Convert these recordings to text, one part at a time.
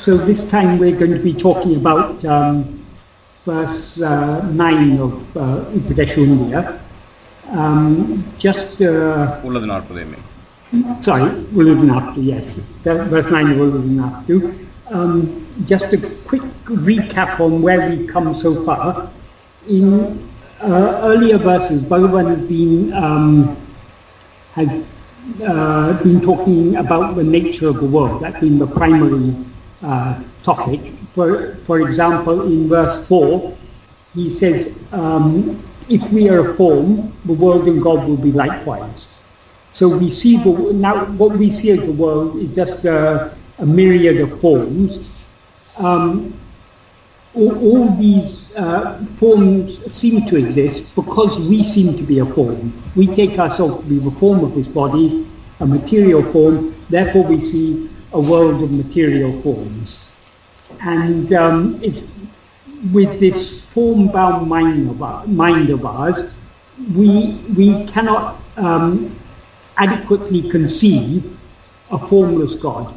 So this time we're going to be talking about verse 9 of Upadeshundiya. Uḻḷadu Nāṛpadu. Sorry, Uḻḷadu Nāṛpadu, yes. Verse 9 of Uḻḷadu Nāṛpadu. Just a quick recap on where we've come so far. In earlier verses, Bhagavan has been talking about the nature of the world. That's been the primary topic. For example, in verse 4, he says, if we are a form, the world and God will be likewise. So we see now what we see as the world is just a myriad of forms. All these forms seem to exist because we seem to be a form. We take ourselves to be the form of this body, a material form, therefore we see a world of material forms. And it's with this form-bound mind of ours, we cannot adequately conceive a formless God.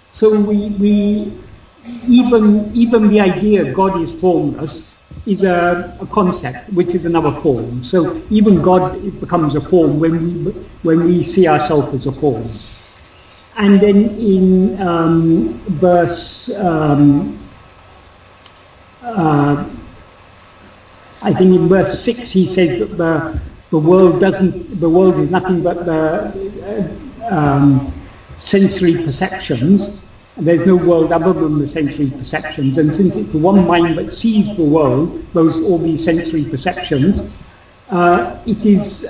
So even the idea God is formless is a concept, which is another form. So even God becomes a form when we see ourselves as a form. And then in verse, I think in verse 6 he says that the world is nothing but the sensory perceptions. There's no world other than the sensory perceptions, and since it's the one mind that sees the world, all these sensory perceptions, there's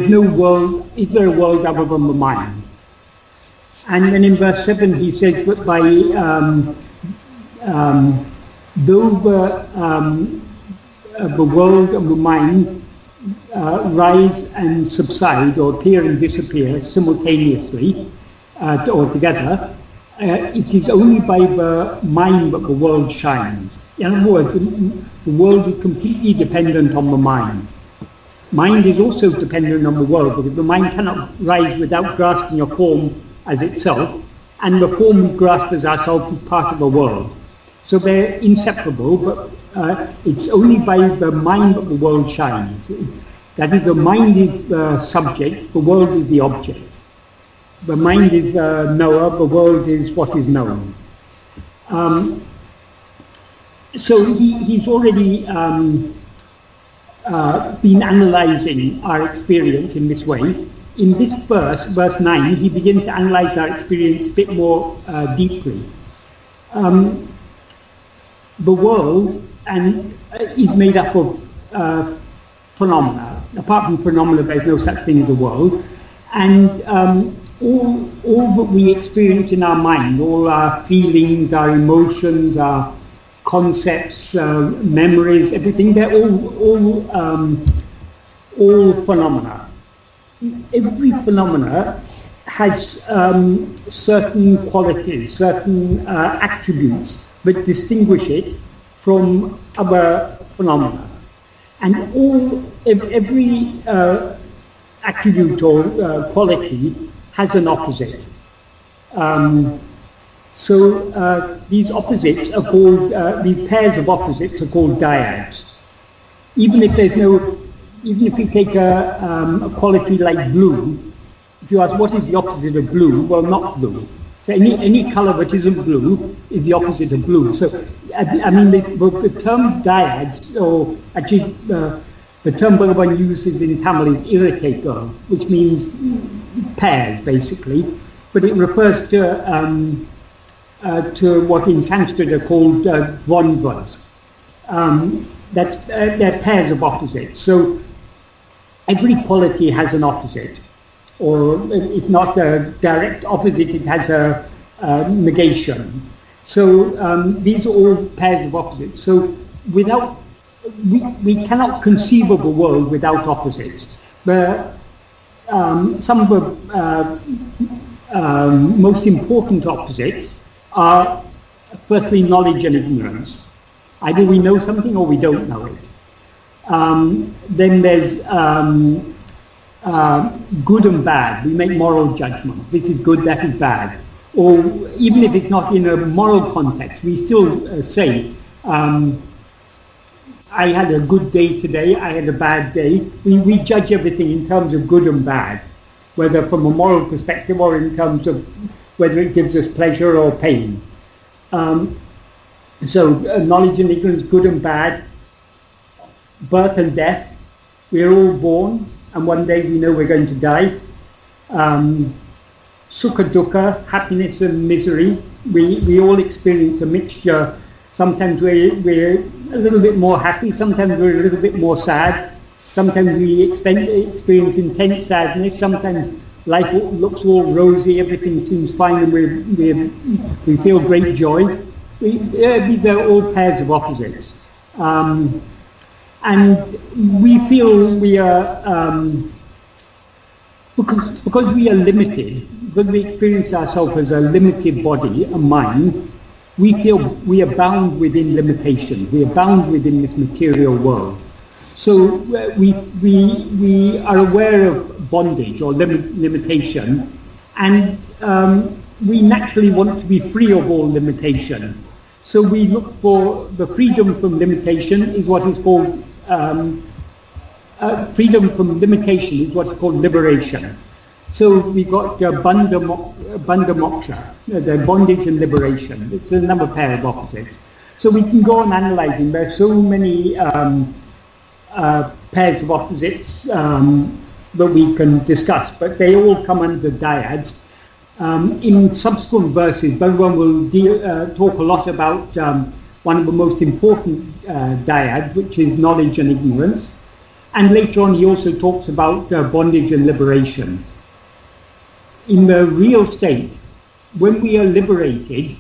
no world, is there a world other than the mind? And then in verse 7 he says that by though the world and the mind rise and subside or appear and disappear simultaneously or together, it is only by the mind that the world shines. In other words, the world is completely dependent on the mind. Mind is also dependent on the world, because the mind cannot rise without grasping a form as itself, and the form we grasp as ourselves is part of the world. So they're inseparable, but it's only by the mind that the world shines. That is, the mind is the subject, the world is the object. The mind is the knower, the world is what is known. So he's already been analyzing our experience in this way. In this verse 9, he begins to analyze our experience a bit more deeply. The world is made up of phenomena. Apart from phenomena, there's no such thing as a world. And all that we experience in our mind, all our feelings, our emotions, our concepts, memories, everything, they're all phenomena. Every phenomena has certain qualities, certain attributes that distinguish it from other phenomena. And every attribute or quality has an opposite. These opposites are called, these pairs of opposites are called dyads. Even if you take a quality like blue, if you ask what is the opposite of blue, well, not blue. So any color that isn't blue is the opposite of blue. So I mean the term dyads, or actually the term Bhagavan uses in Tamil is iraṭṭaigaḻ, which means pairs basically, but it refers to what in Sanskrit are called dvandvas. They're pairs of opposites. So every quality has an opposite, or if not a direct opposite, it has a negation. So these are all pairs of opposites. So we cannot conceive of a world without opposites. Some of the most important opposites are, firstly, knowledge and ignorance. Either we know something or we don't know it. Then there's good and bad. We make moral judgment. This is good, that is bad. or even if it's not in a moral context, we still say, I had a good day today, I had a bad day. We judge everything in terms of good and bad, whether from a moral perspective or in terms of whether it gives us pleasure or pain. So knowledge and ignorance, good and bad, birth and death, we're all born and one day we know we're going to die. Sukha dukkha, happiness and misery, we all experience a mixture. Sometimes we're a little bit more happy, sometimes we're a little bit more sad, sometimes we experience intense sadness, sometimes life looks all rosy, everything seems fine and we feel great joy. These are all pairs of opposites. And we feel we are, because we are limited, because we experience ourselves as a limited body, a mind, we feel we are bound within limitation. We are bound within this material world. So we are aware of bondage or limitation, and we naturally want to be free of all limitation. So we look for the freedom from limitation is what is called freedom from limitation is what's called liberation. So we've got bandha moksha, the bondage and liberation. It's another pair of opposites. So we can go on analysing. There are so many pairs of opposites that we can discuss, but they all come under dyads. In subsequent verses, Bhagavan will talk a lot about one of the most important dyads, which is knowledge and ignorance. And later on he also talks about bondage and liberation. In the real state, when we are liberated,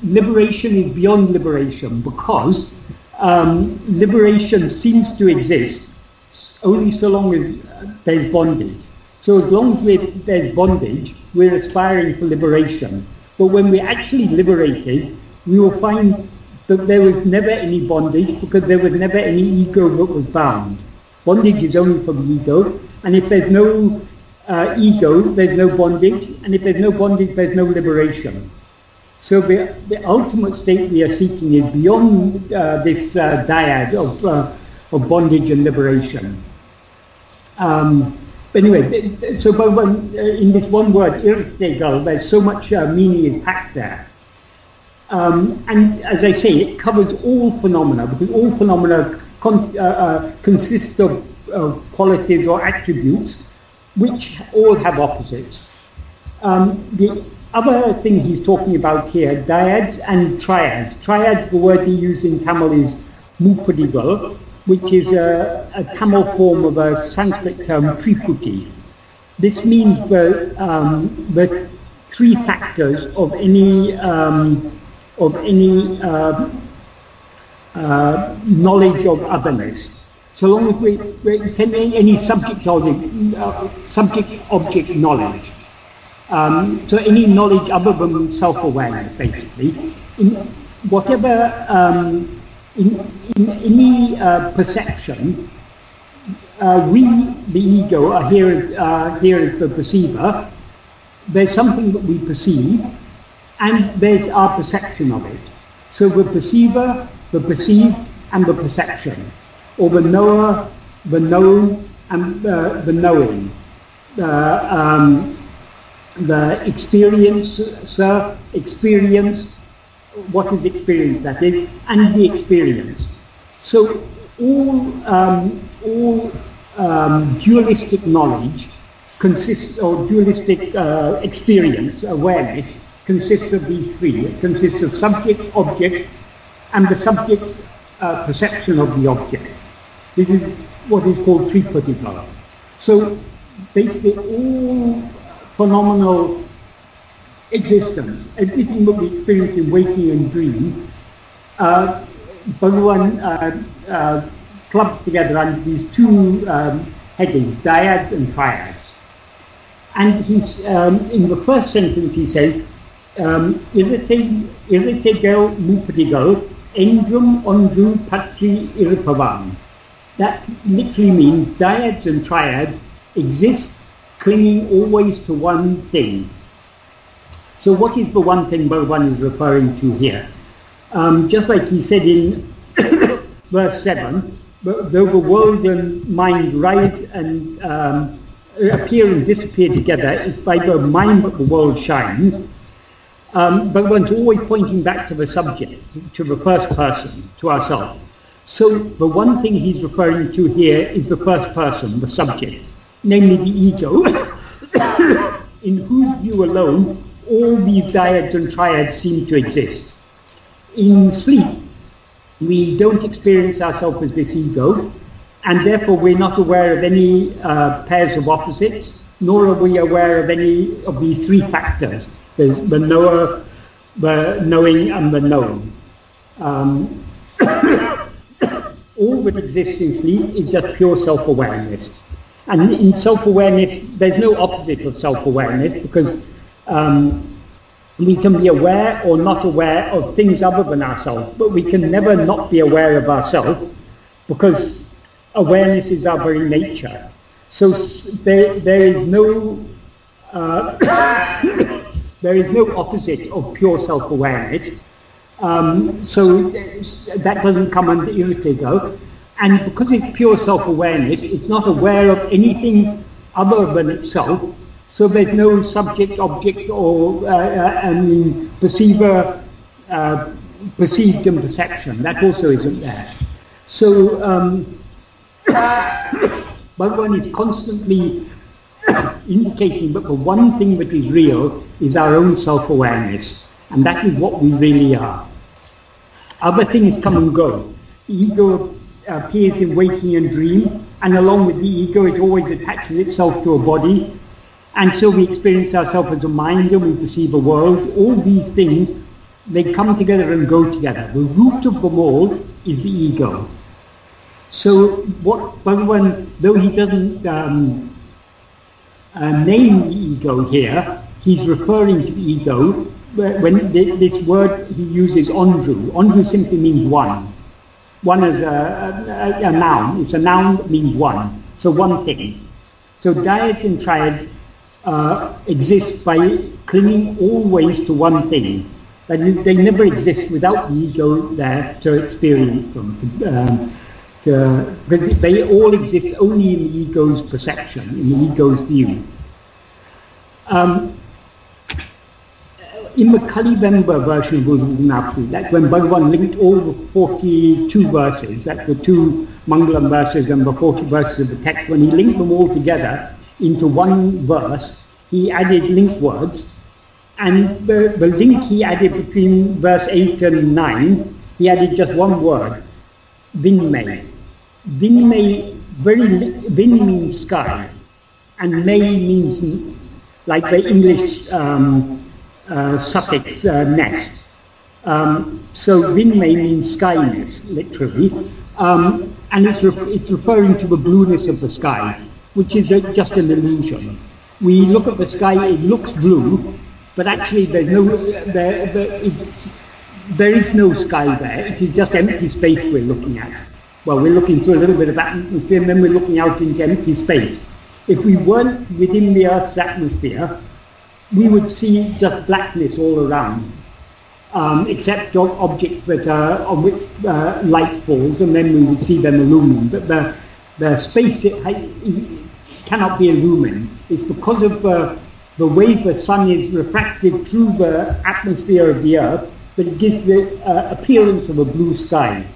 liberation is beyond liberation, because liberation seems to exist only so long as there's bondage. So as long as there's bondage, we're aspiring for liberation. But when we're actually liberated, we will find that there was never any bondage, because there was never any ego that was bound. Bondage is only for the ego, and if there's no ego, there's no bondage, and if there's no bondage, there's no liberation. So the ultimate state we are seeking is beyond this dyad of bondage and liberation. But anyway, so in this one word, iraṭṭaigaḻ, there's so much meaning is packed there. And as I say, it covers all phenomena, because all phenomena consist of qualities or attributes which all have opposites. The other thing he's talking about here, dyads and triads. Triad, the word he used in Tamil is muppuḍigaḻ, which is a Tamil form of a Sanskrit term triputi. This means the three factors of any knowledge of otherness. So long as we're sending any subject-object knowledge. So any knowledge other than self-awareness, basically. In whatever, in any perception, we, the ego, are here as the perceiver. There's something that we perceive, and there's our perception of it. So the perceiver, the perceived, and the perception, or the knower, the known, and the knowing. The experiencer, experience, what is experience, that is, and the experience. So all dualistic knowledge consists, or dualistic experience, awareness, consists of these three. It consists of subject, object, and the subject's perception of the object. This is what is called triputi. So basically all phenomenal existence, everything that we experience in waking and dream, Bhagavan clubs together under these two headings, dyads and triads. And he's, in the first sentence he says, iraṭṭaigaḻ muppuḍigaḻ, eṉṛģum oṇḍṟu paṭṛi iruppavām. That literally means dyads and triads exist clinging always to one thing. So what is the one thing Bhagavan is referring to here? Just like he said in verse 7, though the world and mind rise and appear and disappear together, it's by the mind that the world shines. Bhagavan's always pointing back to the subject, to the first person, to ourselves. So the one thing he's referring to here is the first person, the subject, namely the ego, in whose view alone all these dyads and triads seem to exist. In sleep, we don't experience ourselves as this ego, and therefore we're not aware of any pairs of opposites, nor are we aware of any of these three factors. There's the knower, the knowing, and the known. All that exists in sleep is just pure self-awareness. And in self-awareness, there's no opposite of self-awareness, because we can be aware or not aware of things other than ourselves, but we can never not be aware of ourselves, because awareness is our very nature. So there is no there is no opposite of pure self-awareness. So that doesn't come under iraṭṭaigaḻ. And because it's pure self-awareness, it's not aware of anything other than itself. So there's no subject, object, or perceiver, perceived and perception. That also isn't there. So Bhagavan is constantly indicating that the one thing that is real is our own self-awareness, and that is what we really are. Other things come and go. The ego appears in waking and dream, and along with the ego it always attaches itself to a body, and so we experience ourselves as a mind and we perceive a world. All these things, they come together and go together. The root of them all is the ego. So what Bhagavan, though he doesn't name the ego here, he's referring to the ego. When this word he uses oṇḍṟu. Oṇḍṟu simply means one. One as a noun. It's a noun that means one. So one thing. So dyads and triads exist by clinging always to one thing. But they never exist without the ego there to experience them. Because they all exist only in the ego's perception, in the ego's view. In the Kalivemba version of Uḷḷadu Nāṛpadu, that's when Bhagavan linked all the 42 verses, that's the 2 Mangalam verses and the 40 verses of the text, when he linked them all together into one verse, he added link words, and the link he added between verse 8 and 9, he added just one word, ḻeṇḍṟumai. Vin means sky, and mai means like the English suffix nest. So ḻeṇḍṟumai means skyness, literally, and it's referring to the blueness of the sky, which is just an illusion. We look at the sky, it looks blue, but actually there's no, there is no sky there. It is just empty space we're looking at. Well, we're looking through a little bit of atmosphere, and then we're looking out into empty space. If we weren't within the Earth's atmosphere, we would see just blackness all around, except objects that on which light falls, and then we would see them illumined. But the space it cannot be illumined. It's because of the way the sun is refracted through the atmosphere of the Earth that it gives the appearance of a blue sky.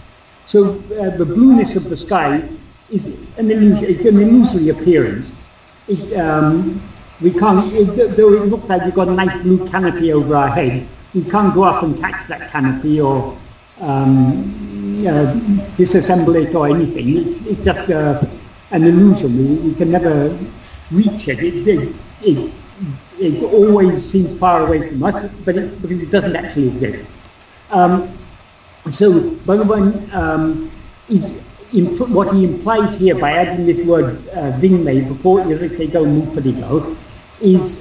So the blueness of the sky is an illusion. It's an illusory appearance. We can't, though it looks like we've got a nice blue canopy over our head, we can't go up and catch that canopy or disassemble it or anything. It's just an illusion. We can never reach it. It always seems far away from us, but because it doesn't actually exist. So Bhagavan, what he implies here by adding this word ḻeṇḍṟumai before iraṭṭaigaḻ muppuḍigaḻ is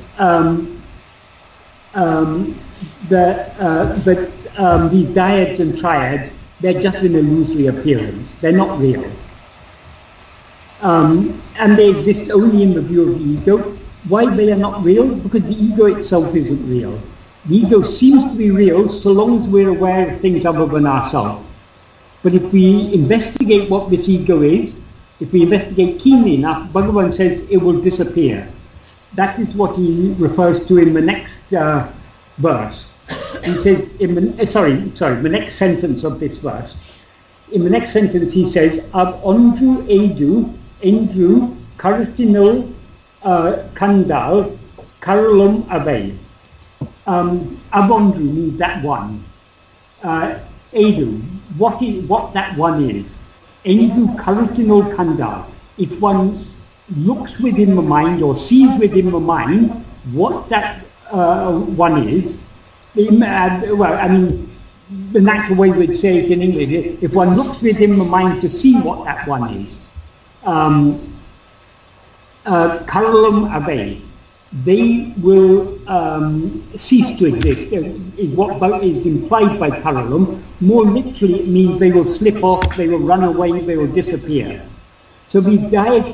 that these dyads and triads, they're just an illusory appearance. They're not real. And they exist only in the view of the ego. Why they are not real? Because the ego itself isn't real. The ego seems to be real so long as we're aware of things other than ourselves. But if we investigate what this ego is, if we investigate keenly enough, Bhagavan says it will disappear. That is what he refers to in the next verse. He says, the next sentence of this verse. In the next sentence he says, a-vv-oṇḍṛu karuttiṉ-uḻ kaṇḍāl kaṛalum avai. A-vv-oṇḍṛu means that one. Edu, what that one is. eṉṭṛu karuttiṉ-uḻ kaṇḍāl. If one looks within the mind or sees within the mind what that one is, well, I mean, the natural way we'd say it in English, if one looks within the mind to see what that one is, kaṛalumavai, they will cease to exist, is what is implied by kaṛalum. More literally it means they will slip off, they will run away, they will disappear. So these dyads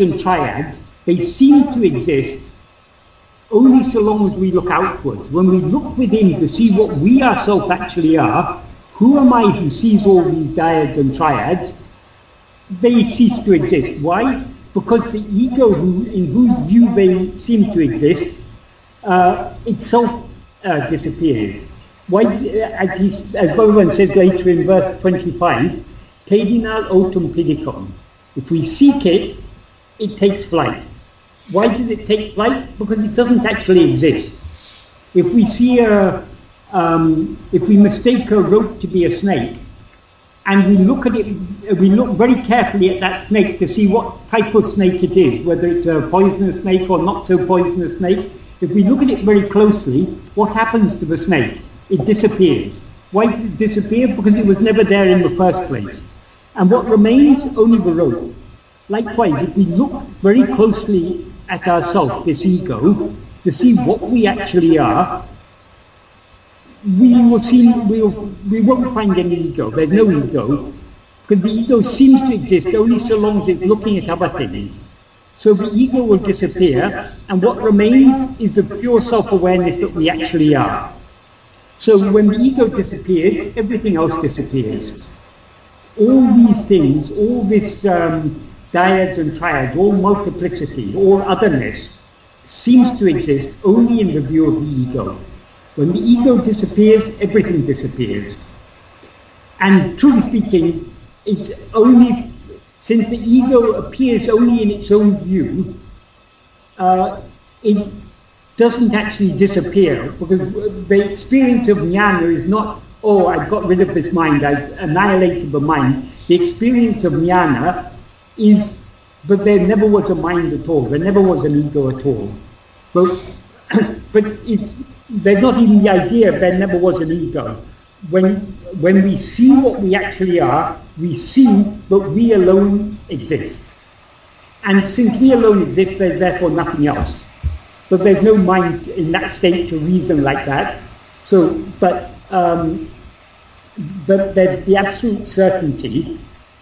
and triads, they seem to exist only so long as we look outwards. When we look within to see what we ourselves actually are, who am I who sees all these dyads and triads, they cease to exist. Why? Because the ego in whose view they seem to exist, itself disappears. Why, as Bhagavan says later in verse 25, Tedinal otum pidikam. If we seek it, it takes flight. Why does it take flight? Because it doesn't actually exist. If we see if we mistake a rope to be a snake, and we look at it, we look very carefully at that snake to see what type of snake it is, whether it's a poisonous snake or not so poisonous snake. If we look at it very closely, what happens to the snake? It disappears. Why does it disappear? Because it was never there in the first place. And what remains? Only the rope. Likewise, if we look very closely at ourselves, this ego, to see what we actually are, we won't find any ego. There's no ego, because the ego seems to exist only so long as it's looking at other things. So the ego will disappear, and what remains is the pure self-awareness that we actually are. So when the ego disappears, everything else disappears. All these things, all this dyads and triads, all multiplicity, all otherness, seems to exist only in the view of the ego. When the ego disappears, everything disappears. And truly speaking, it's only, since the ego appears only in its own view, it doesn't actually disappear, because the experience of jnana is not, oh, I've got rid of this mind, I've annihilated the mind. The experience of jnana is that there never was a mind at all, there never was an ego at all. But there's not even the idea there never was an ego. When we see what we actually are, we see that we alone exist. And since we alone exist, there's therefore nothing else. But there's no mind in that state to reason like that. So, but there's the absolute certainty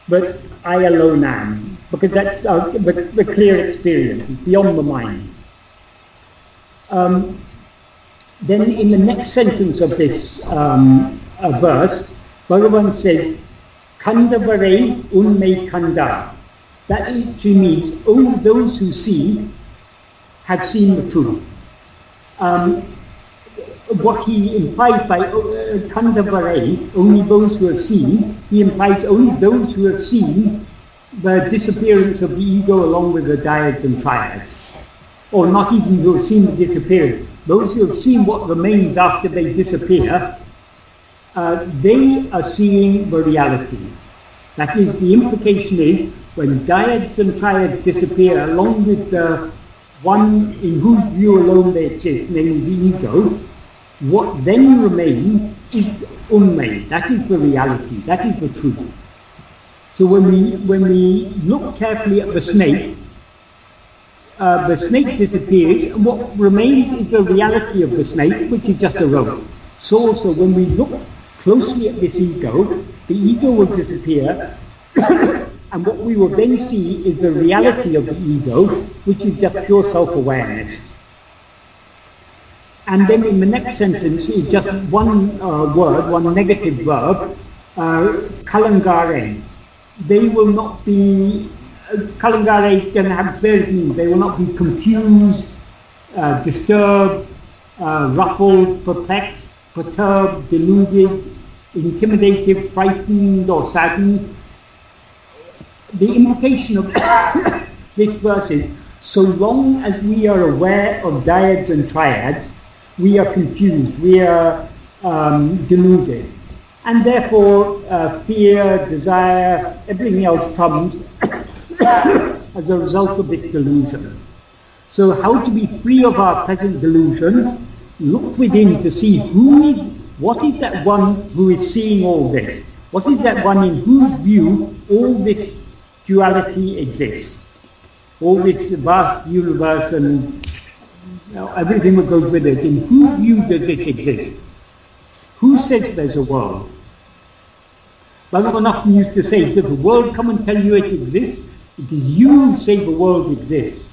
that I alone am, because that's the clear experience, beyond the mind. Then in the next sentence of this verse, Bhagavan says, kaṇḍavarē uṇmai kaṇḍār. That literally means only those who see have seen the truth. What he implies by kaṇḍavarē, only those who have seen, he implies only those who have seen the disappearance of the ego along with the dyads and triads. Or not even who have seen the disappearance. Those who have seen what remains after they disappear, they are seeing the reality. That is, the implication is, when dyads and triads disappear along with the one in whose view alone they exist, namely the ego, what then remains is uṇmai. That is the reality, that is the truth. So when we look carefully at the snake disappears, and what remains is the reality of the snake, which is just a rope. So also when we look closely at this ego, the ego will disappear, and what we will then see is the reality of the ego, which is just pure self-awareness. And then in the next sentence is just one word, one negative verb, kalaṅgārē. They will not be, kaṇḍāvar can have various meanings. They will not be confused, disturbed, ruffled, perplexed, perturbed, deluded, intimidated, frightened or saddened. The implication of this verse is, so long as we are aware of dyads and triads, we are confused, we are deluded. And therefore fear, desire, everything else comes as a result of this delusion. So how to be free of our present delusion? Look within to see what is that one who is seeing all this? What is that one in whose view all this duality exists? All this vast universe and everything that goes with it. In whose view does this exist? Who says there's a world? Bhagavan often used to say, does the world come and tell you it exists? It is you who say the world exists.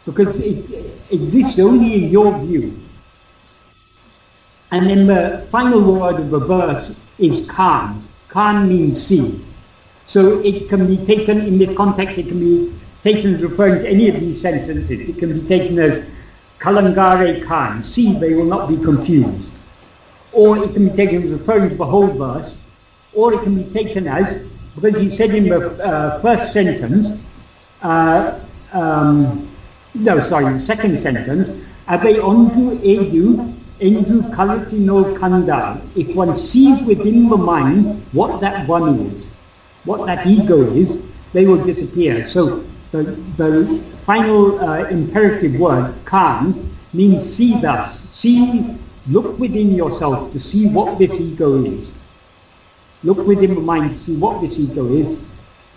Because it exists only in your view. And then the final word of the verse is kaṇ. Kaṇ means see. So it can be taken in this context, it can be taken as referring to any of these sentences. It can be taken as kalaṅgārē kaṇ, see, they will not be confused. Or it can be taken as referring to the whole verse. Or it can be taken as, because he said in the first sentence, the second sentence, a-vv-oṇṭṛu eṉṭṛu karuttiṉuṭ kaṇḍāl. If one sees within the mind what that one is, what that ego is, they will disappear. So the final imperative word, kaṇ, means see thus. See, look within yourself to see what this ego is. Look within the mind to see what this ego is.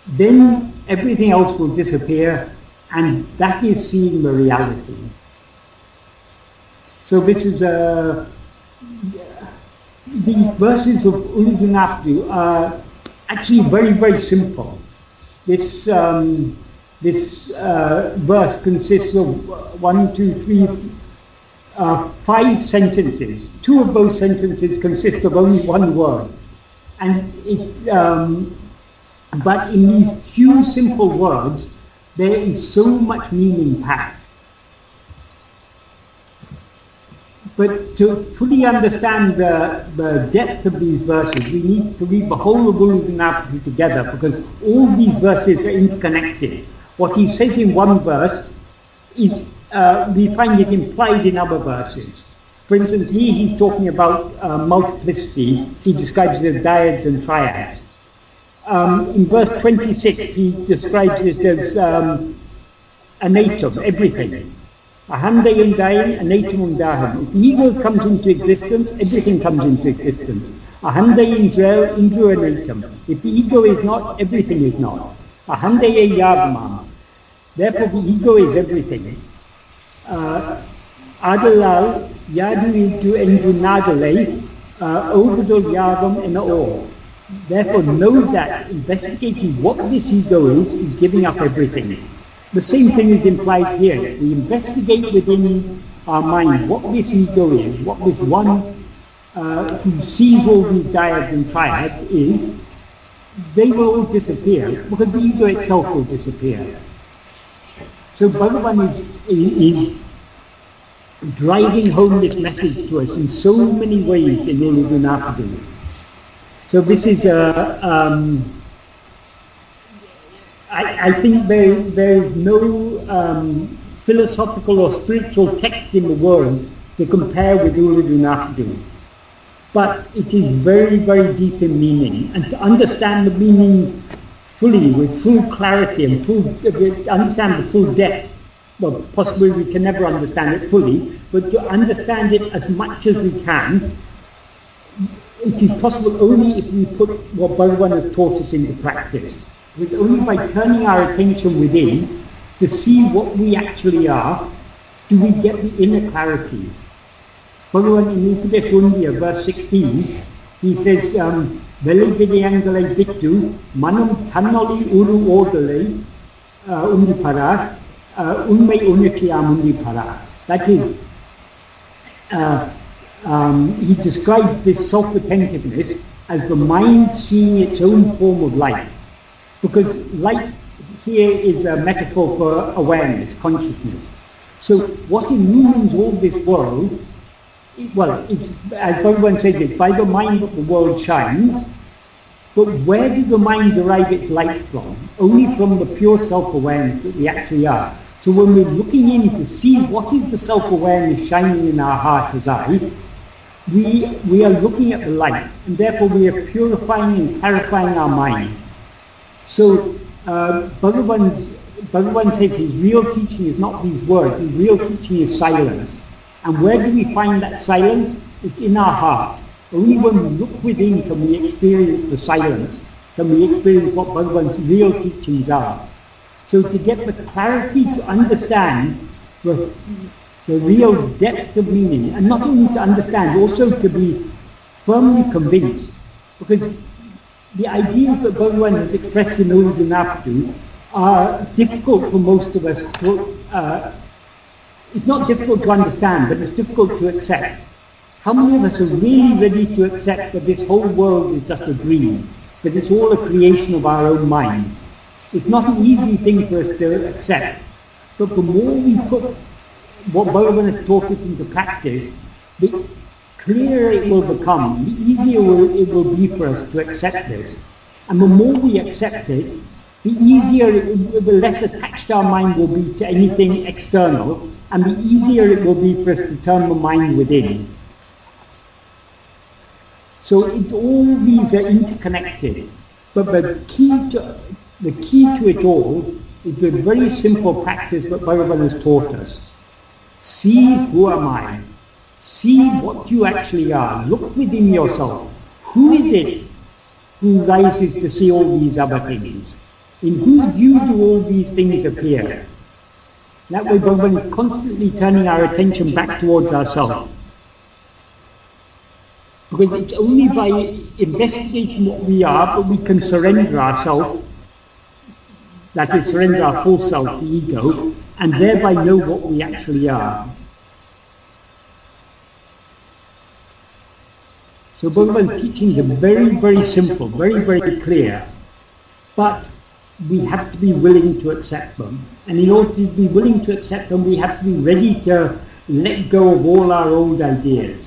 Then everything else will disappear, and that is seeing the reality. So this is these verses of Uḷḷadu Nāṛpadu are actually very, very simple. This verse consists of 5 sentences. 2 of those sentences consist of only one word. And but in these few simple words, there is so much meaning packed. But to fully understand the depth of these verses, we need to read the whole of Uḷḷadu Nāṛpadu together, because all these verses are interconnected. What he says in one verse is, we find it implied in other verses. For instance, he's talking about multiplicity. He describes it as dyads and triads. In verse 26, he describes it as anatum, everything. Ahandayam dayam, anatum undaham. If ego comes into existence, everything comes into existence. Ahandayam drel, indru anatum. If the ego is not, everything is not. Ahandaya yavmam. Therefore the ego is everything. Adalal, yadu eṉṭṛu nādalai, ovadul yavam and all. Therefore know that investigating what this ego is giving up everything. The same thing is implied here. We investigate within our mind what this ego is, what this one who sees all these dyads and triads is. They will all disappear, because the ego itself will disappear. So Bhagavan is driving home this message to us in so many ways in Uḷḷadu Nāṛpadu. So this is I think there is no philosophical or spiritual text in the world to compare with Uḷḷadu Nāṛpadu. But it is very, very deep in meaning, and to understand the meaning fully, with full clarity and understand the full depth, well, possibly we can never understand it fully, but to understand it as much as we can, it is possible only if we put what Bhagavan has taught us into practice. It's only by turning our attention within to see what we actually are, do we get the inner clarity. Bhagavan in Upadesundya, verse 16, he says, Velividiyangalai bittu, manam tannoli uru odalai uṇmai uṇmai uṇakiyam uṇmai. That is, he describes this self-attentiveness as the mind seeing its own form of light. Because light here is a metaphor for awareness, consciousness. So what illumines all this world, well, it's, as everyone says, it's by the mind that the world shines, but where does the mind derive its light from? Only from the pure self-awareness that we actually are. So when we're looking in to see what is the self-awareness shining in our heart as I, we are looking at the light, and therefore we are purifying and clarifying our mind. So Bhagavan says his real teaching is not these words, his real teaching is silence. And where do we find that silence? It's in our heart. Only when we look within can we experience the silence, can we experience what Bhagavan's real teachings are. So to get the clarity to understand the real depth of meaning, and not only to understand, also to be firmly convinced, because the ideas that Bhagavan has expressed in Uḻḷadu Nāṛpadu are difficult for most of us to, it's not difficult to understand, but it's difficult to accept. How many of us are really ready to accept that this whole world is just a dream, that it's all a creation of our own mind? It's not an easy thing for us to accept, but the more we put what Bhagavan has taught us into practice, the clearer it will become, the easier it will be for us to accept this. And the more we accept it, the easier, the less attached our mind will be to anything external, and the easier it will be for us to turn the mind within. So all these are interconnected, but the key to it all is the very simple practice that Bhagavan has taught us. See who am I? See what you actually are. Look within yourself. Who is it who rises to see all these other things? In whose view do all these things appear? That way Bhagavan is constantly turning our attention back towards ourselves. Because it's only by investigating what we are that we can surrender ourselves, that is, surrender our full self, the ego, and thereby know what we actually are. So Bhagavan's teachings are very, very simple, very, very clear, but we have to be willing to accept them. And in order to be willing to accept them, we have to be ready to let go of all our old ideas.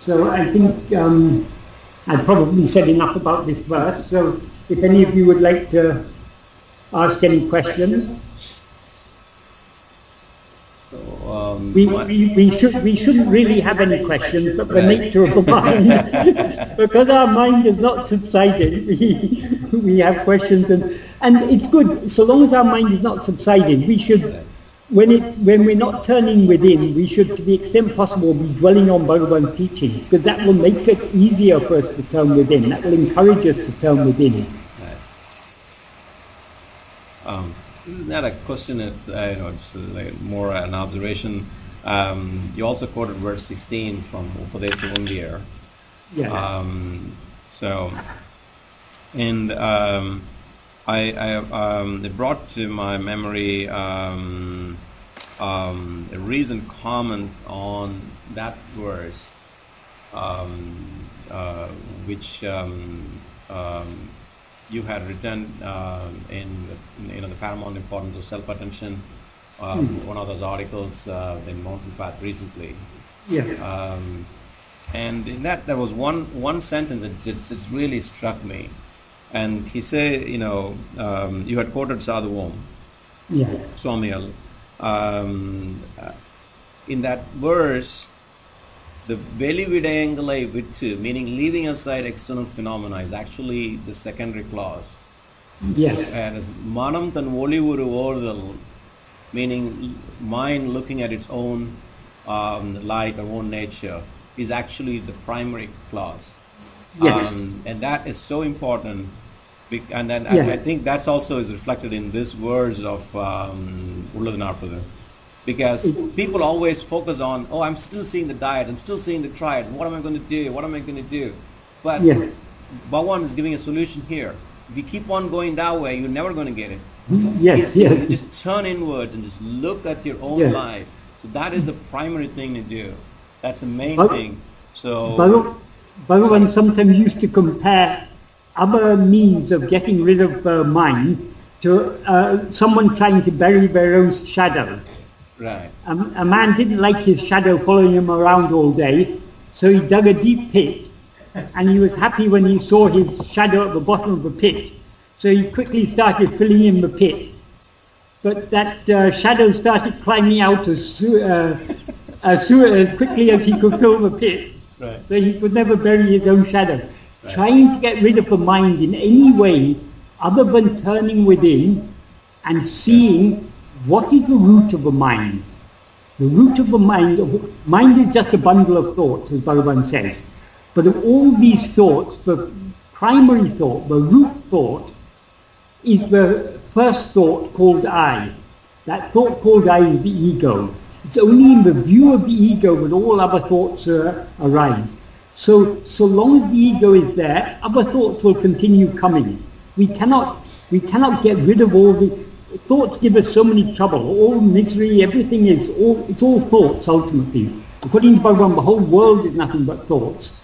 So I think I've probably said enough about this verse, so if any of you would like to ask any questions. So we shouldn't really have any questions, but the nature of the mind, because our mind is not subsided, we have questions, and it's good, so long as our mind is not subsided, we should, when we're not turning within, we should, to the extent possible, be dwelling on Bhagavan's teaching, because that will make it easier for us to turn within. That will encourage us to turn within. Right. This is not a question, it's, it's like more an observation. You also quoted verse 16 from Upadesa. Yeah. It brought to my memory a recent comment on that verse, which you had written in the paramount importance of self-attention, one of those articles in Mountain Path recently. Yeah. And in that, there was one sentence that really struck me. And he said, you had quoted Sadhu Yeah. Swamiyal. In that verse, the velividayangala vittu, meaning leaving aside external phenomena, is actually the secondary clause. Yes. And as manam tan olivuru ordal, meaning mind looking at its own light or own nature, is actually the primary clause. Yes. And that is so important, and then Yeah. I think that's also is reflected in this verse of Uڵḷadu Nāṛpadu, because people always focus on, oh, I'm still seeing the diet, I'm still seeing the triad, what am I going to do, what am I going to do? But Yeah. Bhagavan is giving a solution here. If you keep on going that way, you're never going to get it. Yes, You yes. just turn inwards and just look at your own Yes. life. So that is the primary thing to do. That's the main But- thing. So Bhagavan sometimes used to compare other means of getting rid of mind to someone trying to bury their own shadow. right. A man didn't like his shadow following him around all day, so he dug a deep pit, and he was happy when he saw his shadow at the bottom of the pit. So he quickly started filling in the pit. But that shadow started climbing out as quickly as he could fill the pit. Right. So he could never bury his own shadow. Trying to get rid of the mind in any way other than turning within and seeing what is the root of the mind. The root of the mind is just a bundle of thoughts, as Bhagavan says. But of all these thoughts, the primary thought, the root thought, is the first thought called I. That thought called I is the ego. It's only in the view of the ego that all other thoughts arise. So long as the ego is there, other thoughts will continue coming. We cannot get rid of all the thoughts. Give us so many trouble, all misery, everything it's all thoughts ultimately. According to Bhagavan, the whole world is nothing but thoughts.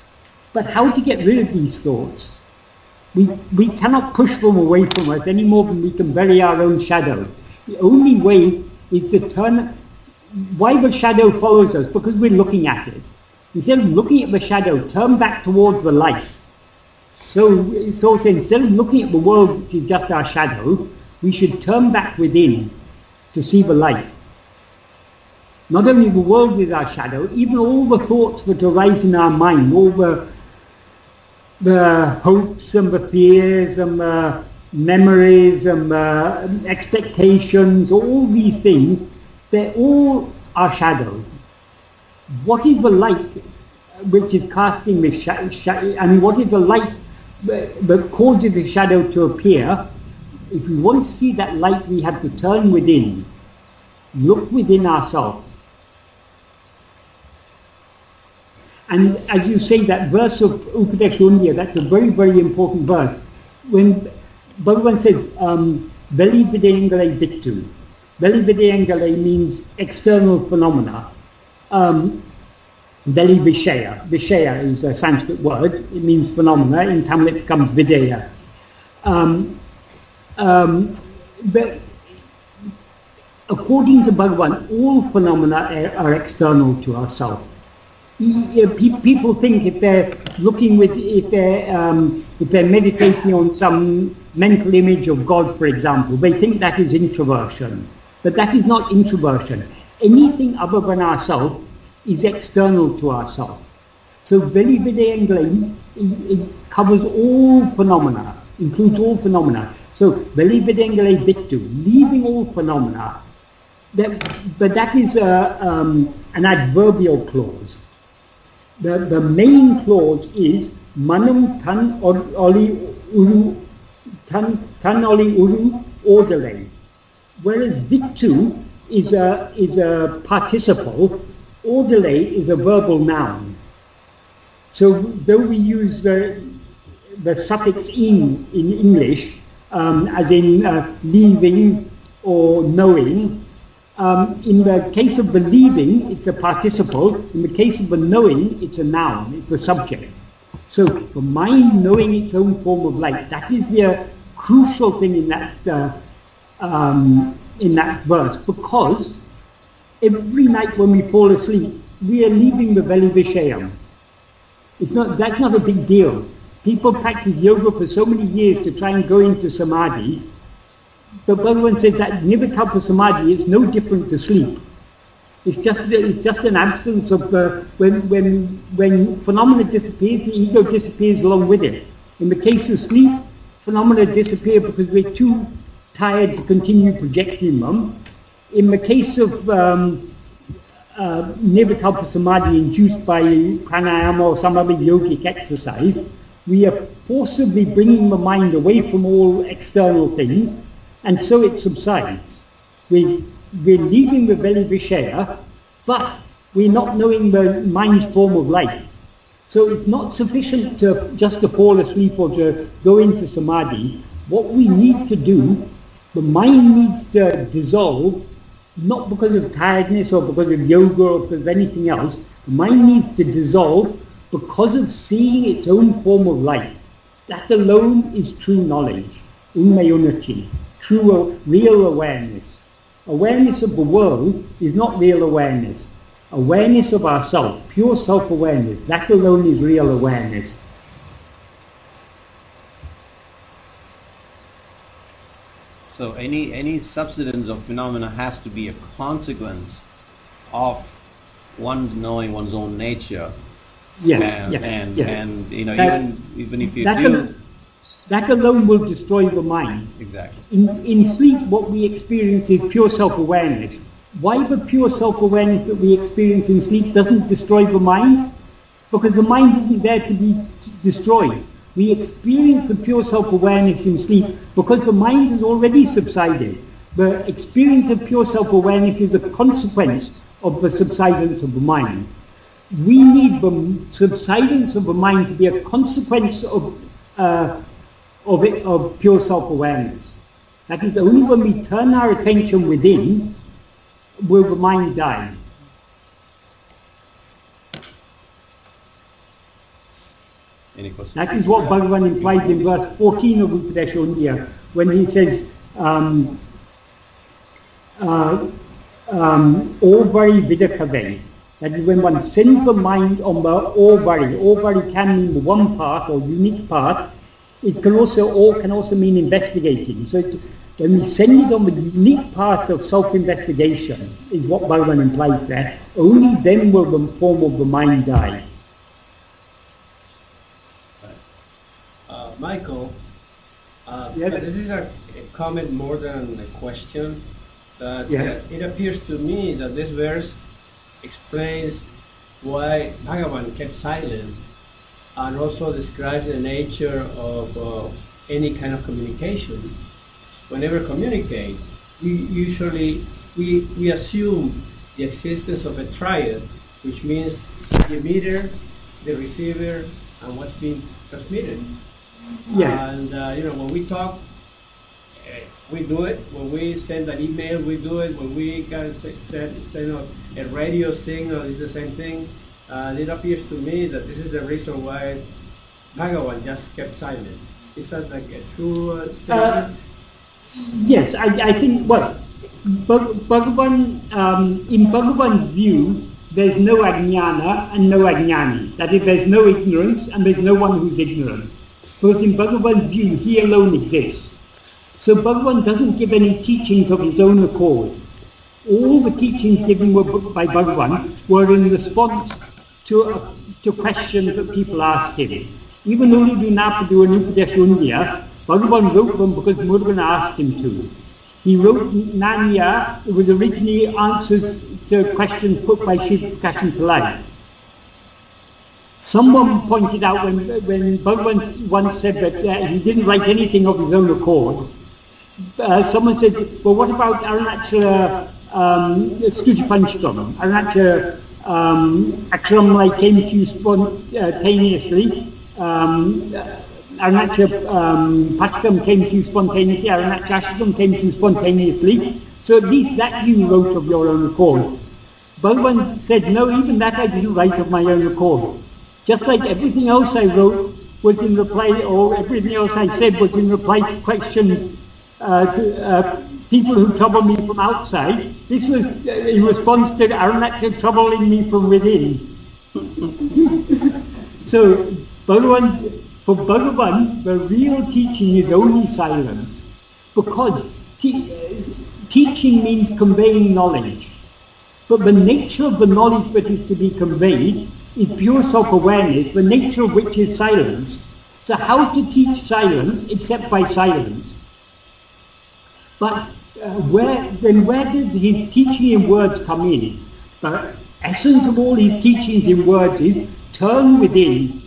But how to get rid of these thoughts? We cannot push them away from us any more than we can bury our own shadow. The only way is to turn. Why the shadow follows us? Because we're looking at it. Instead of looking at the shadow, turn back towards the light. So instead of looking at the world, which is just our shadow, we should turn back within to see the light. Not only the world is our shadow, even all the thoughts that arise in our mind, all the hopes and the fears and the memories and the expectations, all these things, they're all our shadow. What is the light which is casting the shadow? I mean, what is the light that causes the shadow to appear? If we want to see that light, we have to turn within, look within ourselves. And as you say, that verse of Upadeshundya, that's a very, very important verse. When Bhagavan says, Veli videngale vittu. Veli videngale means external phenomena. Veli vishaya. Vishaya is a Sanskrit word. It means phenomena. In Tamil it becomes videya. But according to Bhagavan, all phenomena are external to ourselves. People think if they're meditating on some mental image of God, for example, they think that is introversion. But that is not introversion. Anything other than ourselves is external to ourselves. So Veli Videngale, it covers all phenomena, includes all phenomena. So Veli Videngale Vittu, leaving all phenomena. But that is an adverbial clause. The main clause is manam tan oli uru ordale, whereas vittu is a participle, ordale is a verbal noun. So though we use the suffix in English, as in leaving or knowing, in the case of believing, it's a participle. In the case of the knowing, it's a noun, it's the subject. So the mind knowing its own form of light, that is the crucial thing in that verse, because every night when we fall asleep, we are leaving the Veli Vishayam. That's not a big deal. People practice yoga for so many years to try and go into samadhi. But Bhagavan says that nirvikalpa samadhi is no different to sleep. It's just an absence of when phenomena disappears, the ego disappears along with it. In the case of sleep, phenomena disappear because we're too tired to continue projecting them. In the case of nirvikalpa samadhi induced by pranayama or some other yogic exercise, we are forcibly bringing the mind away from all external things, and so it subsides. We're leaving the Veli Vishaya, but we're not knowing the mind's form of life. So it's not sufficient to just to fall asleep or to go into samadhi. What we need to do, the mind needs to dissolve, not because of tiredness or because of yoga or because of anything else. The mind needs to dissolve because of seeing its own form of light. That alone is true knowledge, uṇmai, true, real awareness. Awareness of the world is not real awareness. Awareness of ourself, pure self-awareness, that alone is real awareness. So any subsidence of phenomena has to be a consequence of one knowing one's own nature. Yes, and you know, even if you that alone will destroy the mind. Exactly. In sleep, what we experience is pure self-awareness. Why the pure self-awareness that we experience in sleep doesn't destroy the mind? Because the mind isn't there to be destroyed. We experience the pure self-awareness in sleep because the mind has already subsided. The experience of pure self-awareness is a consequence of the subsidence of the mind. We need the subsidence of the mind to be a consequence of pure self-awareness. That is, only when we turn our attention within will the mind die. Any questions? That is what Bhagavan implies in verse 14 of Upadesha when he says, avai vidakave. That is, when one sends the mind on the avai can mean one path or unique path. It can also mean investigating. So when we send it on the unique path of self-investigation, is what Bhagavan implies there, only then will the form of the mind die. Michael, yes? This is a comment more than a question. That yes. It appears to me that this verse explains why Bhagavan kept silent, and also describes the nature of any kind of communication. Whenever communicate, we assume the existence of a triad, which means the emitter, the receiver, and what's being transmitted. Yes. And when we talk, we do it. When we send an email, we do it. When we can send a radio signal, it's the same thing. It appears to me that this is the reason why Bhagavan just kept silent. Is that like a true statement? Yes, I think, well, Bhagavan, in Bhagavan's view, there's no ajnana and no ajnani. That is, there's no ignorance and there's no one who's ignorant. Because in Bhagavan's view, he alone exists. So Bhagavan doesn't give any teachings of his own accord. All the teachings given by Bhagavan were in response to questions that people asked him. Even Uḷḷadu Nāṛpadu and Upadesha, Bhagavan wrote them because Murugan asked him to. He wrote Nanya, it was originally answers to questions put by Sri Prakashan Pillai. Someone pointed out when Bhagavan once said that he didn't write anything of his own accord, someone said, well, what about iraṭṭaigaḻ Stuti Panchakam? iraṭṭaigaḻ Akramai came to you spontaneously, iraṭṭaigaḻ Paṭṭhakam came to you spontaneously, iraṭṭaigaḻ Ashtakam came to you spontaneously. So at least that you wrote of your own accord. Bhagavan said, no, even that I didn't write of my own accord. Just like everything else I wrote was in reply, or everything else I said was in reply to questions to people who trouble me from outside. This was in response to iraṭṭaigaḻ troubling me from within. So for Bhagavan, the real teaching is only silence, because teaching means conveying knowledge. But the nature of the knowledge that is to be conveyed is pure self-awareness, the nature of which is silence. So how to teach silence except by silence? But where does his teaching in words come in? The essence of all his teachings in words is turn within.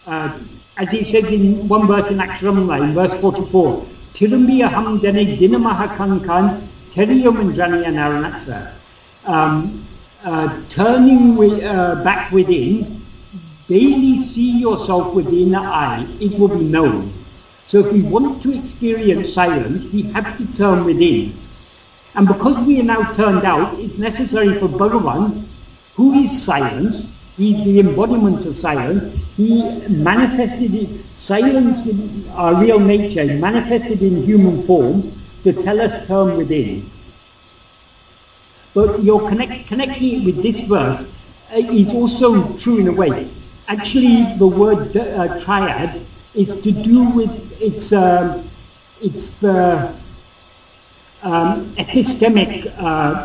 As he says in one verse in ṛeyuṇmai, in verse 44, Tirumbi aham dene dinamaha kankan teriyum jnana aranatra. Turning back within daily see yourself with the inner eye, it will be known. So if we want to experience silence, we have to turn within. And because we are now turned out, it's necessary for Bhagavan, who is silence, he's the embodiment of silence, he manifested silence in our real nature, manifested in human form, to tell us turn within. But you're connecting it with this verse is also true in a way. Actually, the word triad is to do with it's the epistemic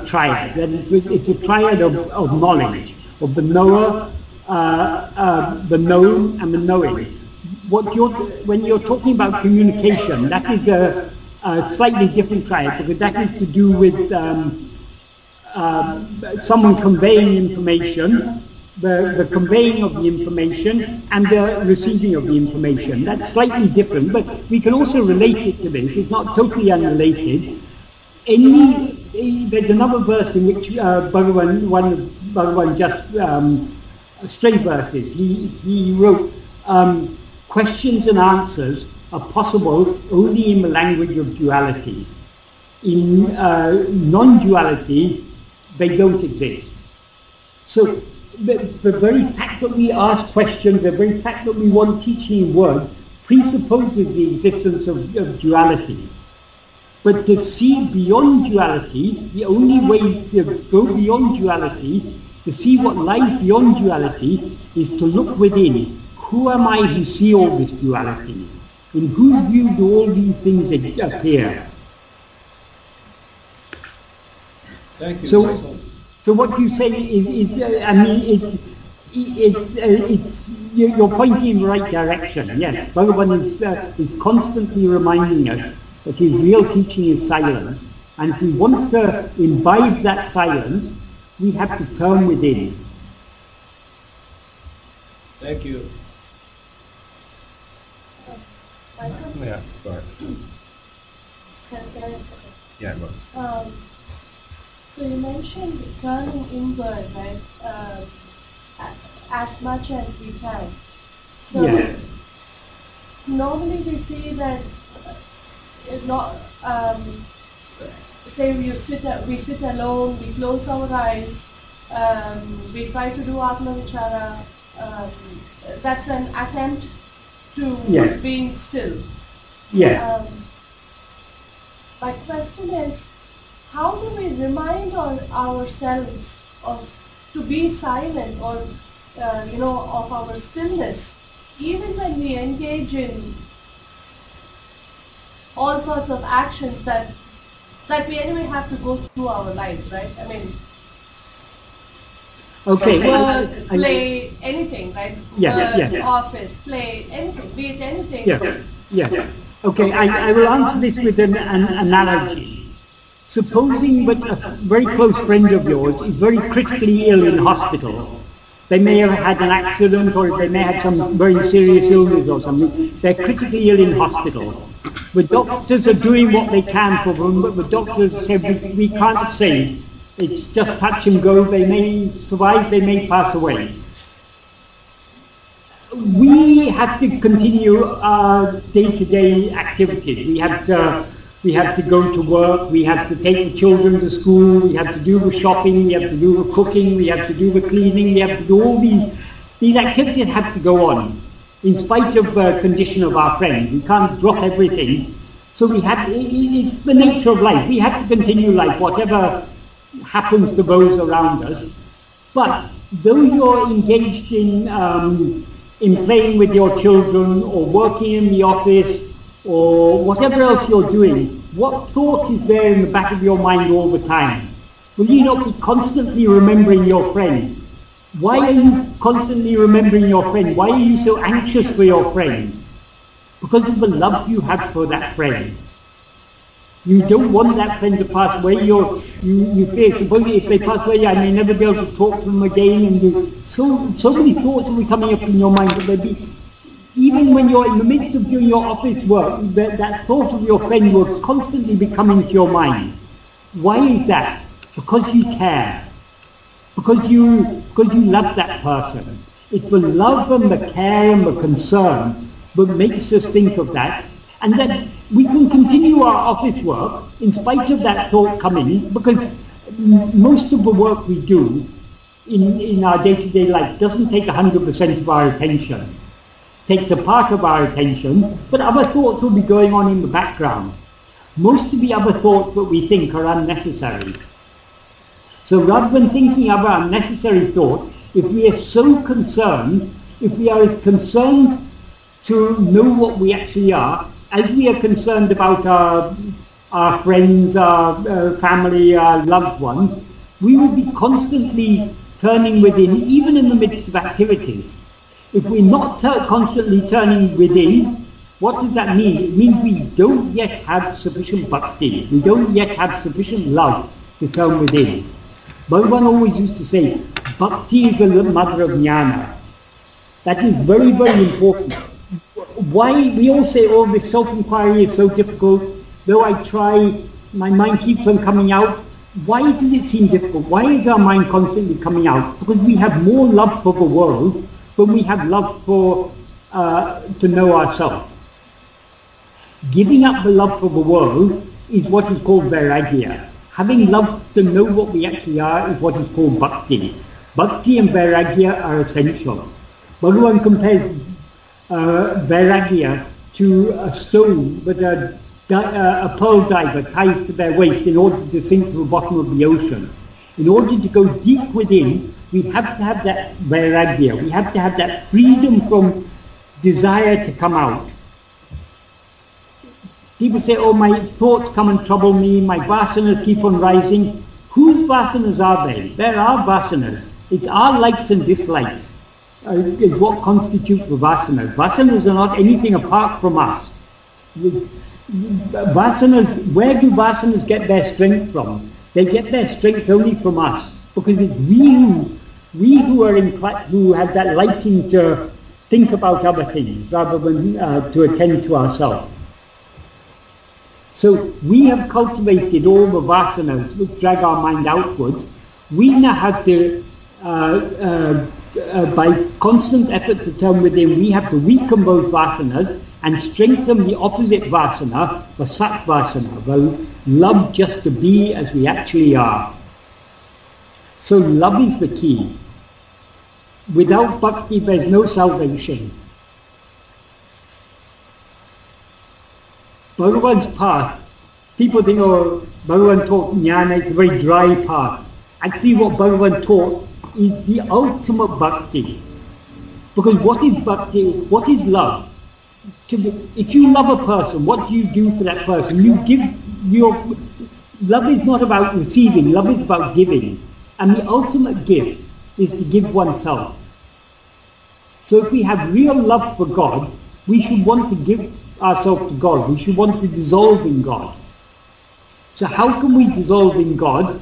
triad. That is, it's a triad of knowledge, of the knower, the known, and the knowing. When you're talking about communication, that is a slightly different triad, because that is to do with someone conveying information, the conveying of the information, and the receiving of the information. That's slightly different, but we can also relate it to this. It's not totally unrelated. There's another verse in which Bhagavan just stray verses. He wrote, questions and answers are possible only in the language of duality. In non-duality, they don't exist. So the very fact that we ask questions, the very fact that we want teaching in words, presupposes the existence of duality. But to see beyond duality, the only way to go beyond duality, to see what lies beyond duality, is to look within. Who am I who see all this duality? In whose view do all these things appear? Thank you. So what you say is I mean, you're pointing in the right direction. Yes, Bhagavan is constantly reminding us that his real teaching is silence, and if we want to imbibe that silence, we have to turn within. Thank you. Yeah, go ahead. Yeah, go ahead. So you mentioned turning inward, right? As much as we can. So Yes. normally we see that, say we sit alone, we close our eyes, we try to do Atma-vichara. That's an attempt to Yes. being still. Yes. My question is, how do we remind ourselves to be silent, or of our stillness, even when we engage in all sorts of actions that we anyway have to go through our lives, right? I mean, Okay. work, play, anything, right? Yeah, Work, yeah. office, play, anything, be it anything. Yeah. Yeah. Okay. I will answer this with an analogy. Supposing that a very close friend of yours is very critically ill in hospital. They may have had an accident, or they may have some very serious illness or something. They're critically ill in hospital. The doctors are doing what they can for them, but the doctors say we can't save. It's just touch and go. They may survive, they may pass away. We have to continue our day-to-day activities. We have to go to work, we have to take the children to school, we have to do the shopping, we have to do the cooking, we have to do the cleaning, we have to do all these activities have to go on, in spite of the condition of our friend. We can't drop everything. So it's the nature of life. We have to continue life, whatever happens to those around us. But though you're engaged in playing with your children, or working in the office, or whatever else you're doing, what thought is there in the back of your mind all the time? Will you not be constantly remembering your friend? Why are you constantly remembering your friend? Why are you so anxious for your friend? Because of the love you have for that friend. You don't want that friend to pass away. You fear, supposedly if they pass away, I may never be able to talk to them again. And so many thoughts will be coming up in your mind that they'll be. Even when you're in the midst of doing your office work, that thought of your friend will constantly be coming to your mind. Why is that? Because you care. Because you love that person. It's the love and the care and the concern that makes us think of that, and that we can continue our office work in spite of that thought coming, because most of the work we do in our day-to-day life doesn't take 100% of our attention. It takes a part of our attention, but other thoughts will be going on in the background. Most of the other thoughts that we think are unnecessary. So rather than thinking of an unnecessary thought, if we are so concerned, if we are as concerned to know what we actually are, as we are concerned about our friends, our family, our loved ones, we will be constantly turning within, even in the midst of activities. If we're not constantly turning within, what does that mean? It means we don't yet have sufficient bhakti. We don't yet have sufficient love to turn within. Bhagavan always used to say, bhakti is the mother of jnana. That is very, very important. Why we all say, oh, this self-inquiry is so difficult, though I try, my mind keeps on coming out. Why does it seem difficult? Why is our mind constantly coming out? Because we have more love for the world than we have love for to know ourselves. Giving up the love for the world is what is called vairagya. Having love to know what we actually are is what is called bhakti. Bhakti and vairagya are essential. Bhagavan compares vairagya to a stone that a pearl diver ties to their waist in order to sink to the bottom of the ocean. In order to go deep within, we have to have that vairagya. We have to have that freedom from desire to come out. People say, oh, my thoughts come and trouble me, my vasanas keep on rising. Whose vasanas are they? They're our vasanas. It's our likes and dislikes. Is what constitutes the vasanas. Vasanas are not anything apart from us. Vasanas, where do vasanas get their strength from? They get their strength only from us, because it's we who have that liking to think about other things rather than to attend to ourselves. So we have cultivated all the vasanas which drag our mind outwards. We now have to, by constant effort to turn within, we have to weaken those vasanas and strengthen the opposite vasana, the sat vasana, the love just to be as we actually are. So love is the key. Without bhakti there is no salvation. Bhagavan's path, people think, oh, Bhagavan taught jnana, it's a very dry path. Actually what Bhagavan taught is the ultimate bhakti. Because what is bhakti? What is love? If you love a person, what do you do for that person? You give love is not about receiving, love is about giving. And the ultimate gift is to give oneself. So if we have real love for God, we should want to give ourselves to God. We should want to dissolve in God. So how can we dissolve in God?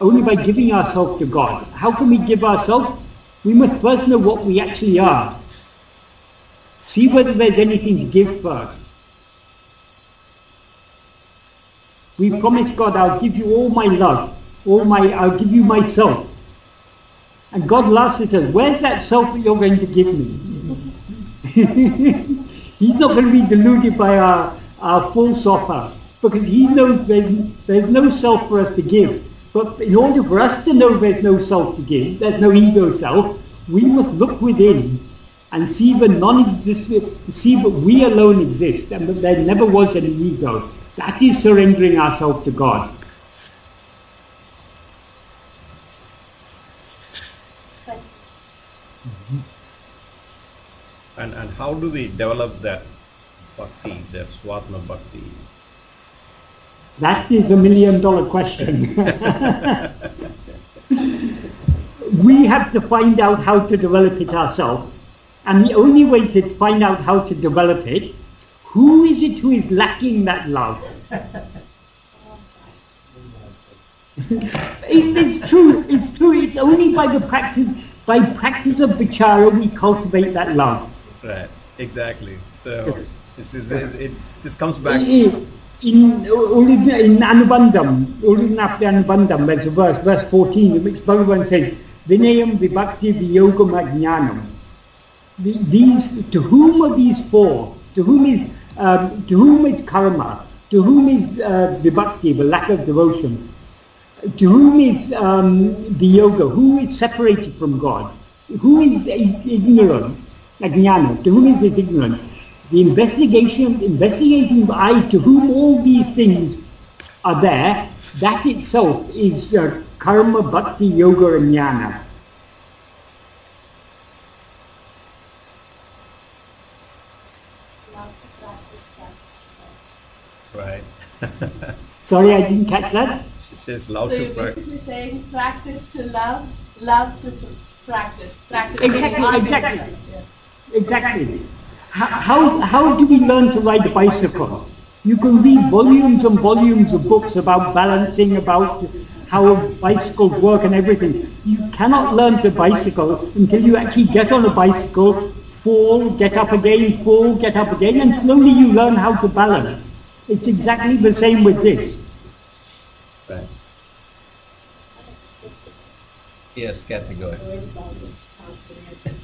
Only by giving ourselves to God. How can we give ourselves? We must first know what we actually are. See whether there's anything to give first. We promise God, I'll give you all my love, I'll give you myself. And God laughs at us, where's that self that you're going to give me? He's not going to be deluded by our false offer, because he knows there's no self for us to give. But in order for us to know there's no self to give, there's no ego self, we must look within and see the non-existent, see that we alone exist and that there never was any ego. That is surrendering ourselves to God. And how do we develop that bhakti, that swatma bhakti? That is $1 million question. We have to find out how to develop it ourselves. And the only way to find out how to develop it, who is it who is lacking that love? It's true, it's only by practice of vichara we cultivate that love. Right, exactly. So it just comes back. In Anubandham, Anubandham, there's a verse 14, in which Bhagavan says, Vinayam vibhakti viyogam ajnanam. To whom are these for? To whom is karma? To whom is vibhakti, the lack of devotion? To whom is the yoga? Who is separated from God? Who is ignorant? Ajnana. To whom is this ignorant? The investigating I, to whom all these things are there, that itself is karma, bhakti, yoga, and jnana. Right. Sorry, I didn't catch that. She says love So to you're practice. basically saying practice to love, love to practice. Practice Exactly. Exactly. How do we learn to ride a bicycle? You can read volumes and volumes of books about balancing, about how bicycles work and everything. You cannot learn to bicycle until you actually get on a bicycle, fall, get up again, fall, get up again, and slowly you learn how to balance. It's exactly the same with this. Right. Yes, Kathy, go ahead.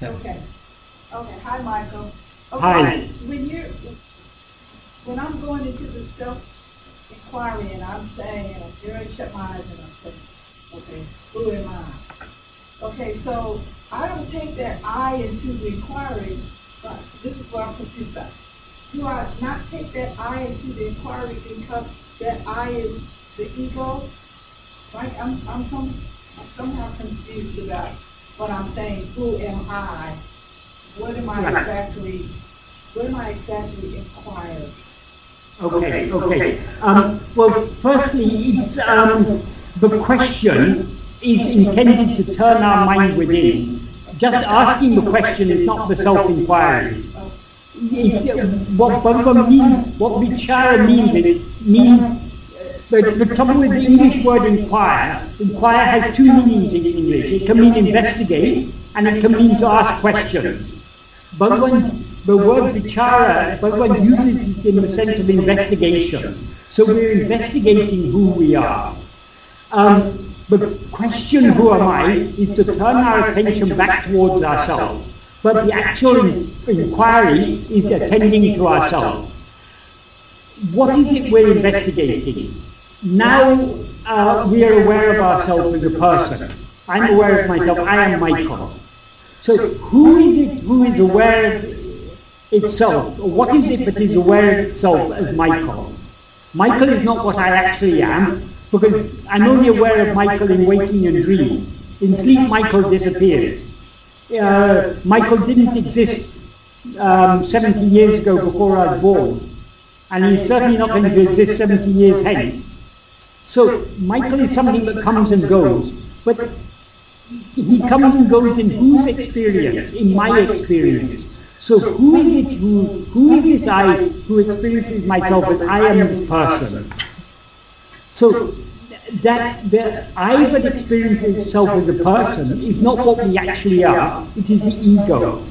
Okay. Okay. Hi, Michael. Okay. Hi. When I'm going into the self-inquiry and I'm saying, and I already shut my eyes and I'm saying, okay, who am I? Okay, so I don't take that I into the inquiry, but this is what I'm confused about. Do I not take that I into the inquiry because that I is the ego? Right? I'm somehow confused about what I'm saying. Who am I? What am I exactly inquiring? Okay. Well, firstly, it's, the question is intended to turn our mind within. Just asking the question is not the self-inquiry. What vichara means, it means, the trouble with the English word inquire has two meanings in English. It can mean investigate and it can mean to ask questions. The word vichara, Bhagavan uses it in the sense of investigation. So we're investigating who we are. The question, who am I, is to turn our attention back towards ourselves. But the actual inquiry is attending to ourselves. What is it we're investigating? Now we are aware of ourselves as a person. I'm aware of myself, I am Michael. So who is it who is aware of itself? Or what is it that is aware of itself as Michael? Michael is not what I actually am, because I'm only aware of Michael in waking and dream. In sleep, Michael disappears. Michael didn't exist 70 years ago before I was born, and he's certainly not going to exist 70 years hence. So Michael is something that comes and goes, but he comes and goes in whose experience? In my experience. So who is this I who experiences myself as I am this person? So that the I that experiences itself as a person is not what we actually are, it is the ego.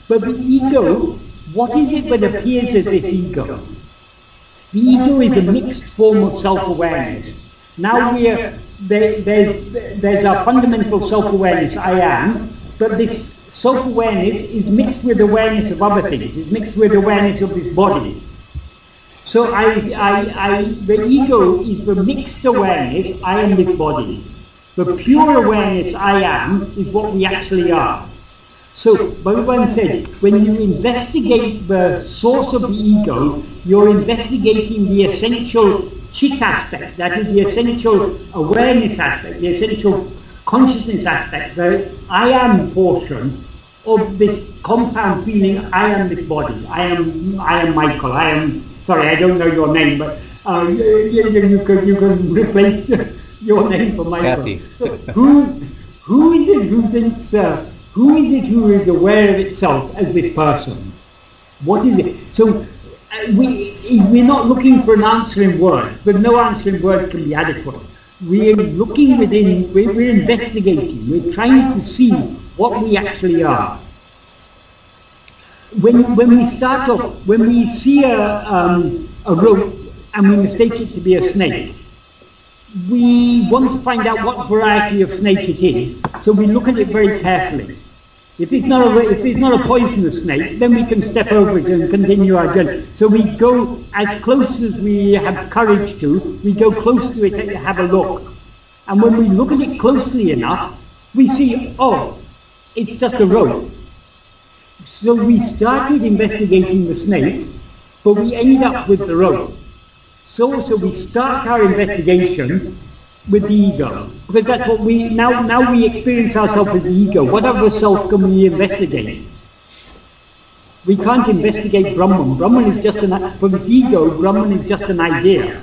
But the ego, what is it that appears as this ego? The ego is a mixed form of self-awareness. Now there's our fundamental self-awareness, I am, but this self-awareness is mixed with awareness of other things, it's mixed with awareness of this body. So the ego is the mixed awareness, I am this body. The pure awareness, I am, is what we actually are. So Bhagavan said, when you investigate the source of the ego, you're investigating the essential chit aspect, that is the essential awareness aspect, the essential consciousness aspect, the I am portion of this compound feeling, I am this body, I am Michael, sorry, I don't know your name, but you can replace your name for Michael. Kathy. So who is it who thinks, who is it who is aware of itself as this person? What is it? So we're not looking for an answering word, but no answering word can be adequate. We're looking within, we're investigating, we're trying to see what we actually are. When we start off, when we see a rope and we mistake it to be a snake, we want to find out what variety of snake it is, so we look at it very carefully. If it's not a poisonous snake, then we can step over it and continue our journey. So we go as close as we have courage to. We go close to it and have a look. And when we look at it closely enough, we see, oh, it's just a rope. So we started investigating the snake, but we end up with the rope. So we start our investigation with the ego, because that's what we now we experience ourselves as the ego. What other self can we investigate? We can't investigate Brahman. Brahman is just for this ego, Brahman is just an idea.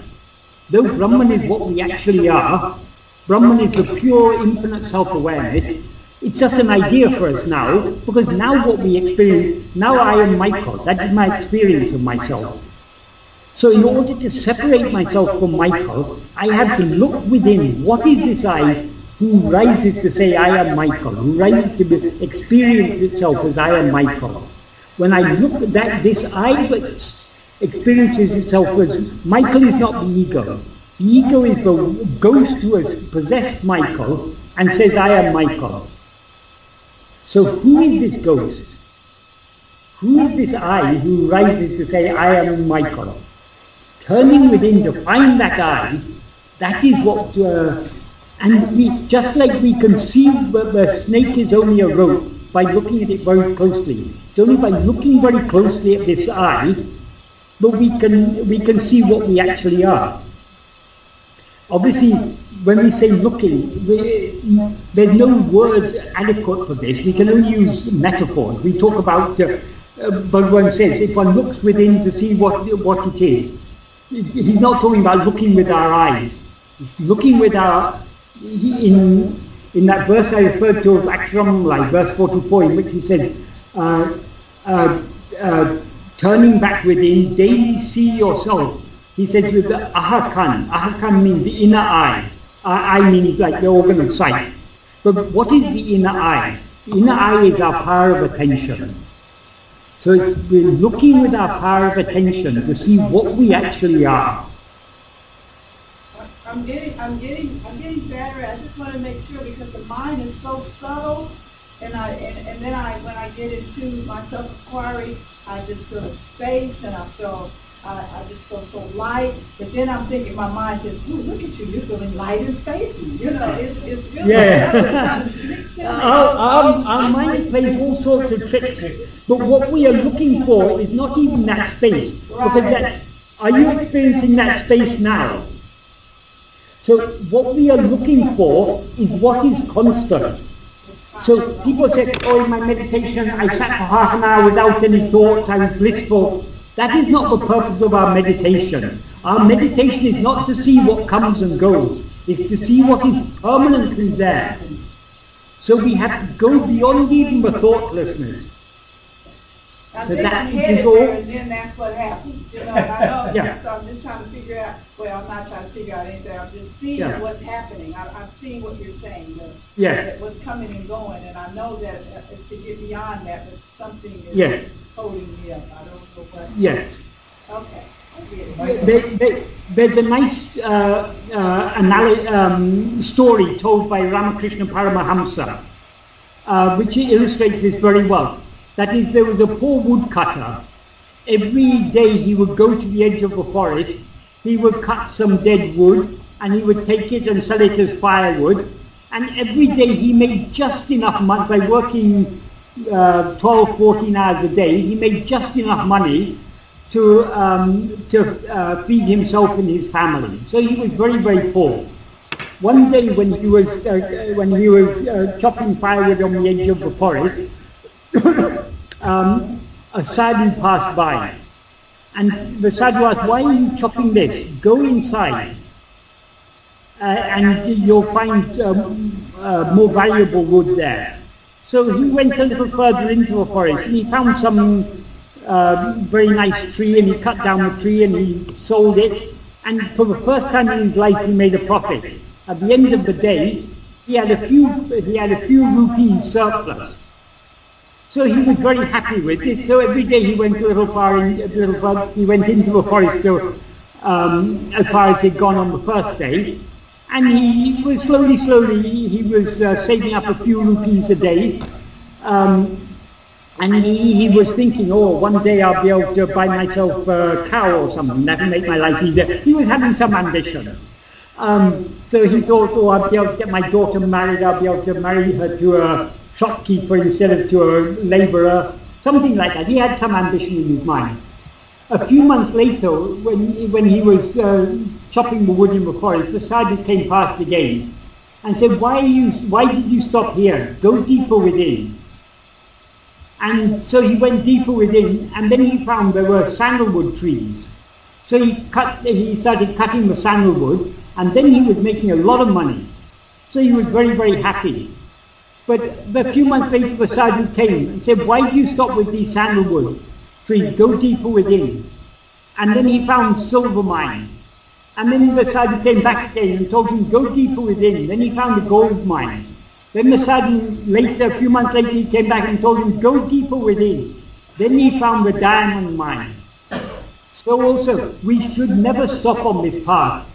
Though Brahman is what we actually are, Brahman is the pure infinite self-awareness. It's just an idea for us now, because now what we experience, now I am Michael. That is my experience of myself. So in order to separate myself from Michael, I have to look within. What is this I who rises to say I am Michael, who rises to experience itself as I am Michael? When I look at that, this I that experiences itself as Michael is not the ego. The ego is the ghost who has possessed Michael and says I am Michael. So who is this ghost? Who is this I who rises to say I am Michael? Turning within to find that I, that is what, and we, just like we can see the snake is only a rope by looking at it very closely. It's only by looking very closely at this I that we can see what we actually are. Obviously, when we say looking, there's no words adequate for this. We can only use metaphors. We talk about, but one says, if one looks within to see what it is, he's not talking about looking with our eyes. He's looking with our, in that verse I referred to of iraṭṭaigaḻ, verse 44, in which he said, turning back within, daily see yourself. He says with the ahakān. Ahakān means the inner eye. I means like the organ of sight. But what is the inner eye? The inner eye is our power of attention. So we're looking with our power of attention to see what we actually are. I'm getting better. I just want to make sure, because the mind is so subtle, and then when I get into my self-inquiry, I just feel a space, and I just feel so light. But then I'm thinking, my mind says, "Ooh, look at you! You're feeling light and spacey." You know, it's really kind of sneaks in. Our mind plays all sorts of tricks. But what we are looking for is not even that space. Because are you experiencing that space now? So what we are looking for is what is constant. So people say, oh, in my meditation I sat for half an hour without any thoughts, I was blissful. That is not the purpose of our meditation. Our meditation is not to see what comes and goes. It's to see what is permanently there. So we have to go beyond even the thoughtlessness. I So think that I'm is headed all. there, and then that's what happens. You know, and I know. Yeah. So I'm just trying to figure out. Well, I'm not trying to figure out anything. I'm just seeing what's happening. I'm seeing what you're saying. What's coming and going, and I know that to get beyond that, but something is holding me up. I don't know what. Yes. Okay. I get it. There's a nice story told by Ramakrishna Paramahamsa, which illustrates this very well. That is, there was a poor woodcutter. Every day he would go to the edge of the forest, he would cut some dead wood, and he would take it and sell it as firewood. And every day he made just enough money, by working 12, 14 hours a day, he made just enough money to feed himself and his family. So he was very, very poor. One day when he was chopping firewood on the edge of the forest, a sadhu passed by, and the sadhu asked, "Why are you chopping this? Go inside, and you'll find more valuable wood there." So he went a little further into the forest, and he found some very nice tree, and he cut down the tree and he sold it, and for the first time in his life he made a profit. At the end of the day, he had a few rupees surplus. So he was very happy with this. So every day he went a little far, he went into the forest as far as he'd gone on the first day, and he was slowly, he was saving up a few rupees a day, And he was thinking, oh, one day I'll be able to buy myself a cow or something, that will make my life easier. He was having some ambition. So he thought, oh, I'll be able to get my daughter married, I'll be able to marry her to a shopkeeper instead of to a labourer, something like that. He had some ambition in his mind. A few months later, when he was chopping the wood in the forest, the sergeant came past again and said, why did you stop here? Go deeper within. And so he went deeper within, and then he found there were sandalwood trees. So he started cutting the sandalwood, and then he was making a lot of money. So he was very, very happy. But a few months later, the sergeant came and said, why do you stop with these sandalwood trees? Go deeper within. And then he found silver mine. And then the sergeant came back again and told him, go deeper within. Then he found a gold mine. Then the sergeant later, a few months later, he came back and told him, go deeper within. Then he found the diamond mine. So also, we should never stop on this path.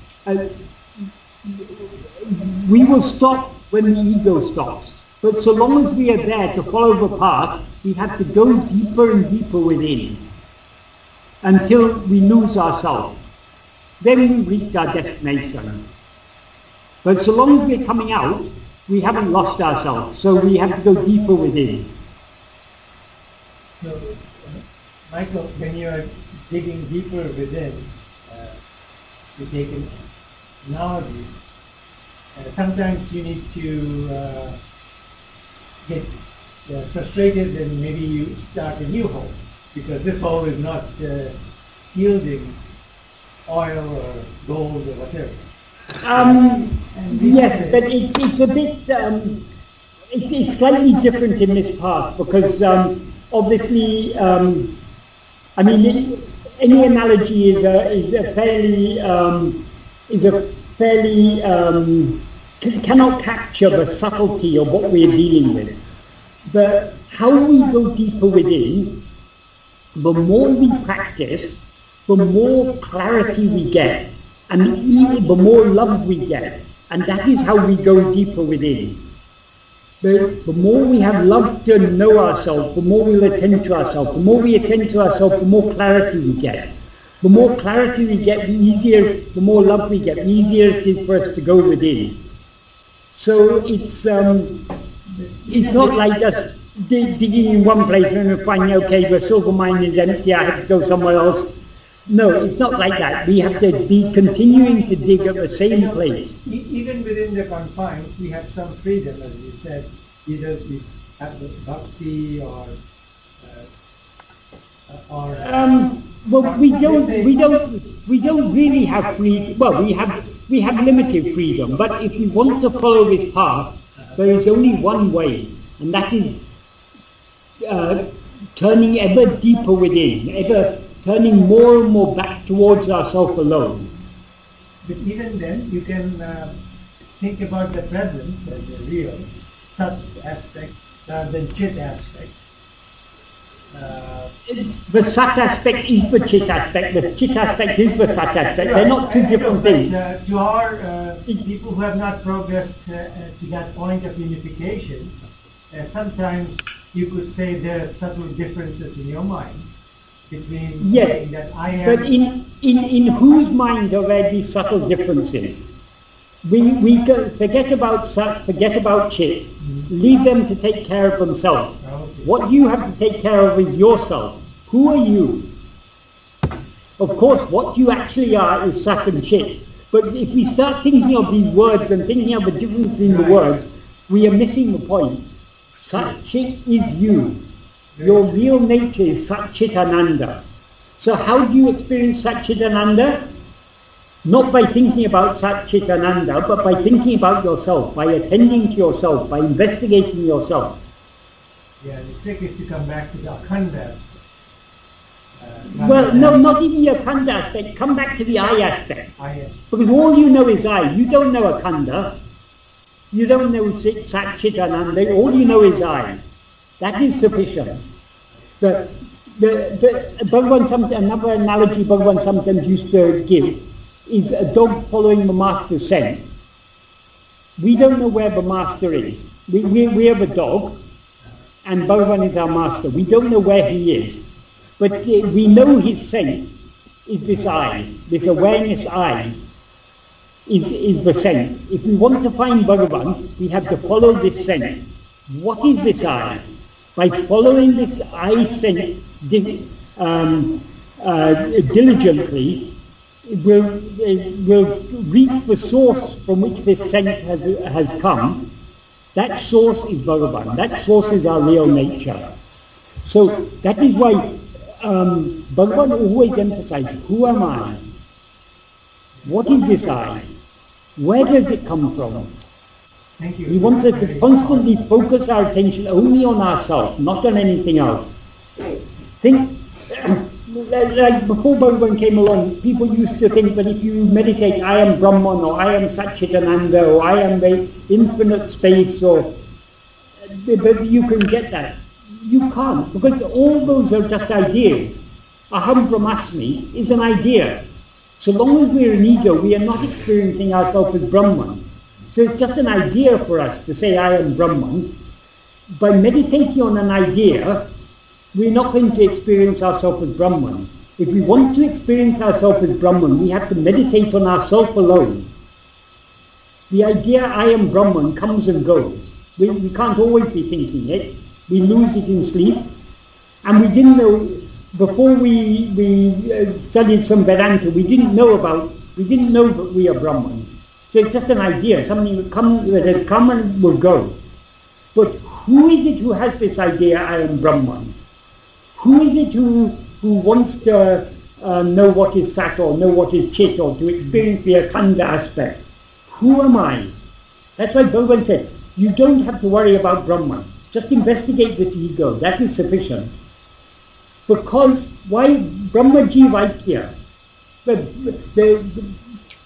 We will stop when the ego stops. But so long as we are there to follow the path, we have to go deeper and deeper within until we lose ourselves. Then we reach our destination. But so long as we're coming out, we haven't lost ourselves, so we have to go deeper within. So, Michael, when you're digging deeper within, to take an analogy, sometimes you need to get frustrated and maybe you start a new hole, because this hole is not yielding oil or gold or whatever. Yes, but it's a bit, it's slightly different in this path, because obviously, I mean, any analogy is a fairly cannot capture the subtlety of what we're dealing with. But how we go deeper within, the more we practice, the more clarity we get, and the more love we get, and that is how we go deeper within. The more we have love to know ourselves, the more we'll attend to ourselves. The more we attend to ourselves, the more clarity we get. The more clarity we get, the more love we get, the easier it is for us to go within. So it's not like just digging in one place and finding, okay, the silver mine is empty, I have to go somewhere else. No, it's not like that. We have to be continuing to dig at the same place. Even within the confines, we have some freedom, as you said. Either we have the bhakti or well, we don't really have freedom. Well, we have limited freedom. But if we want to follow this path, there is only one way, and that is turning ever deeper within, ever turning more and more back towards ourselves alone. But even then, you can think about the presence as a real sat aspect rather than chit aspect. The sat aspect is the chit aspect, the chit aspect is the sat aspect. They're not two different things. To our people who have not progressed to that point of unification, sometimes you could say there are subtle differences in your mind between saying that I am... But in whose mind are there these subtle differences? We forget about chit, leave them to take care of themselves. Okay. What you have to take care of is yourself. Who are you? Of course, what you actually are is sat and chit. But if we start thinking of these words and thinking of the difference between the words, we are missing the point. Sat chit is you. Your real nature is Sat Chit Ananda. So how do you experience Sat Chit Ananda? Not by thinking about Sat Chit Ananda, but by thinking about yourself, by attending to yourself, by investigating yourself. Yeah, the trick is to come back to the akhanda aspect. Well, no, not even the akhanda aspect. Come back to the I aspect. I aspect. Because all you know is I. You don't know akhanda. You don't know Sat Chit Ananda. All you know is I. That is sufficient. The Bhagavan, another analogy Bhagavan sometimes used to give is a dog following the master's scent. We don't know where the master is. We are the dog, and Bhagavan is our master. We don't know where he is, but we know his scent is this I, this awareness I is the scent. If we want to find Bhagavan, we have to follow this scent. What is this I? By following this I scent diligently, we'll reach the source from which this scent has come. That source is Bhagavan. That source is our real nature. So that is why Bhagavan always emphasizes, who am I? What is this I? Where does it come from? Thank you. He wants us to constantly focus our attention only on ourselves, not on anything else. Think, like before Bhagavan came along, people used to think that if you meditate, I am Brahman, or I am Satchitananda, or I am the infinite space, or but you can get that. You can't, because all those are just ideas. Aham Brahmasmi is an idea. So long as we're an ego, we are not experiencing ourselves as Brahman. So it's just an idea for us to say I am Brahman. By meditating on an idea, we're not going to experience ourselves as Brahman. If we want to experience ourselves as Brahman, we have to meditate on ourself alone. The idea I am Brahman comes and goes. We can't always be thinking it. We lose it in sleep. And we didn't know, before we studied some Vedanta, we didn't know that we are Brahman. So it's just an idea, something that has come and will go. But who is it who has this idea, I am Brahman? Who is it who wants to know what is Sat or know what is Chit or to experience the Akhanda aspect? Who am I? That's why Bhagavan said, you don't have to worry about Brahman. Just investigate this ego, that is sufficient. Because why Brahma Jivaikya?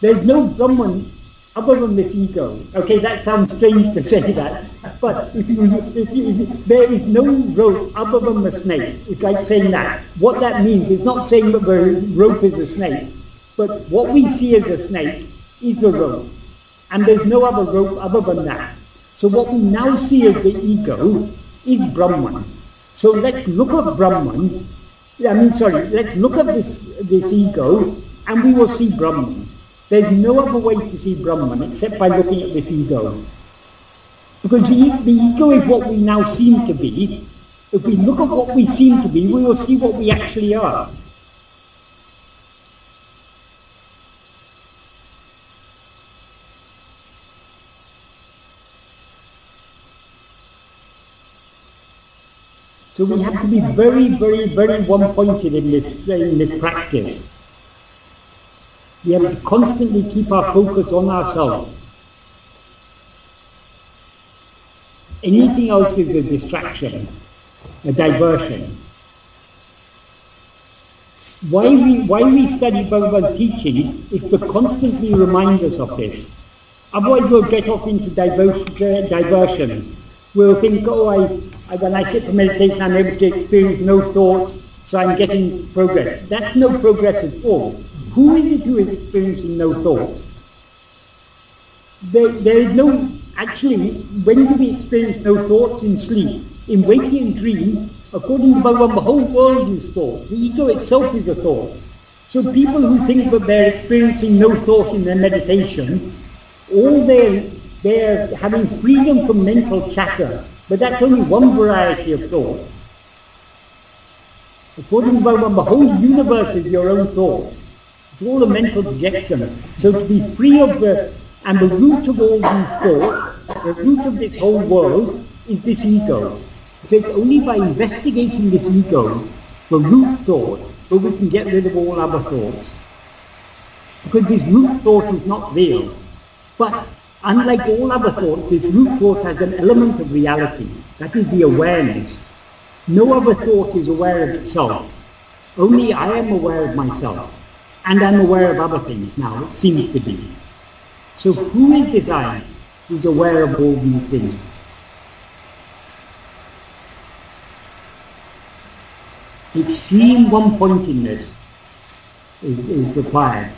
There's no Brahman other than this ego. Okay, that sounds strange to say that, but there is no rope other than the snake. It's like saying that. What that means is not saying that the rope is a snake, but what we see as a snake is the rope. And there's no other rope other than that. So what we now see as the ego is Brahman. So let's look at Brahman, let's look at this ego, and we will see Brahman. There's no other way to see Brahman except by looking at this ego. Because the ego is what we now seem to be. If we look at what we seem to be, we will see what we actually are. So we have to be very, very, very one-pointed in this practice. We have to constantly keep our focus on ourselves. Anything else is a distraction, a diversion. Why we study Bhagavad teaching is to constantly remind us of this. Otherwise we'll get off into diversions. We'll think, when I sit for meditation I'm able to experience no thoughts, so I'm getting progress. That's no progress at all. Who is it who is experiencing no thoughts? There is no, actually, when do we experience no thoughts? In sleep. In waking and dream, according to Bhagavan, the whole world is thought. The ego itself is a thought. So people who think that they're experiencing no thought in their meditation, they're having freedom from mental chatter, but that's only one variety of thought. According to Bhagavan, the whole universe is your own thought. It's all a mental projection. So to be free of the root of all these thoughts, the root of this whole world is this ego. So it's only by investigating this ego, the root thought, that we can get rid of all other thoughts. Because this root thought is not real. But unlike all other thoughts, this root thought has an element of reality. That is the awareness. No other thought is aware of itself. Only I am aware of myself. And I'm aware of other things now, it seems to be. So who is this I who's aware of all these things? Extreme one-pointedness is required.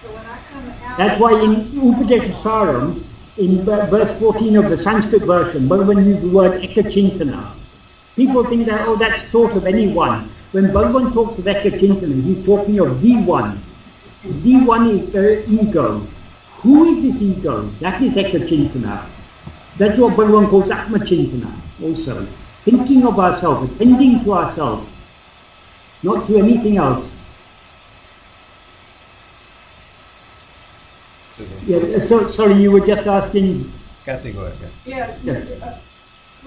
So when I come out... That's why in Upadeśasaram, in verse 14 of the Sanskrit version, Bhagavan used the word ekachintana. People think that, oh, that's thought of anyone. When Bhagavan talks of ekachintana, he's talking of the one. The one is the ego. Who is this ego? That is ekachintana. That's what Bhagavan calls Atma-chintana also. Thinking of ourselves, attending to ourselves, not to anything else. Yeah, so, sorry, you were just asking. Kathy, go ahead. Yeah.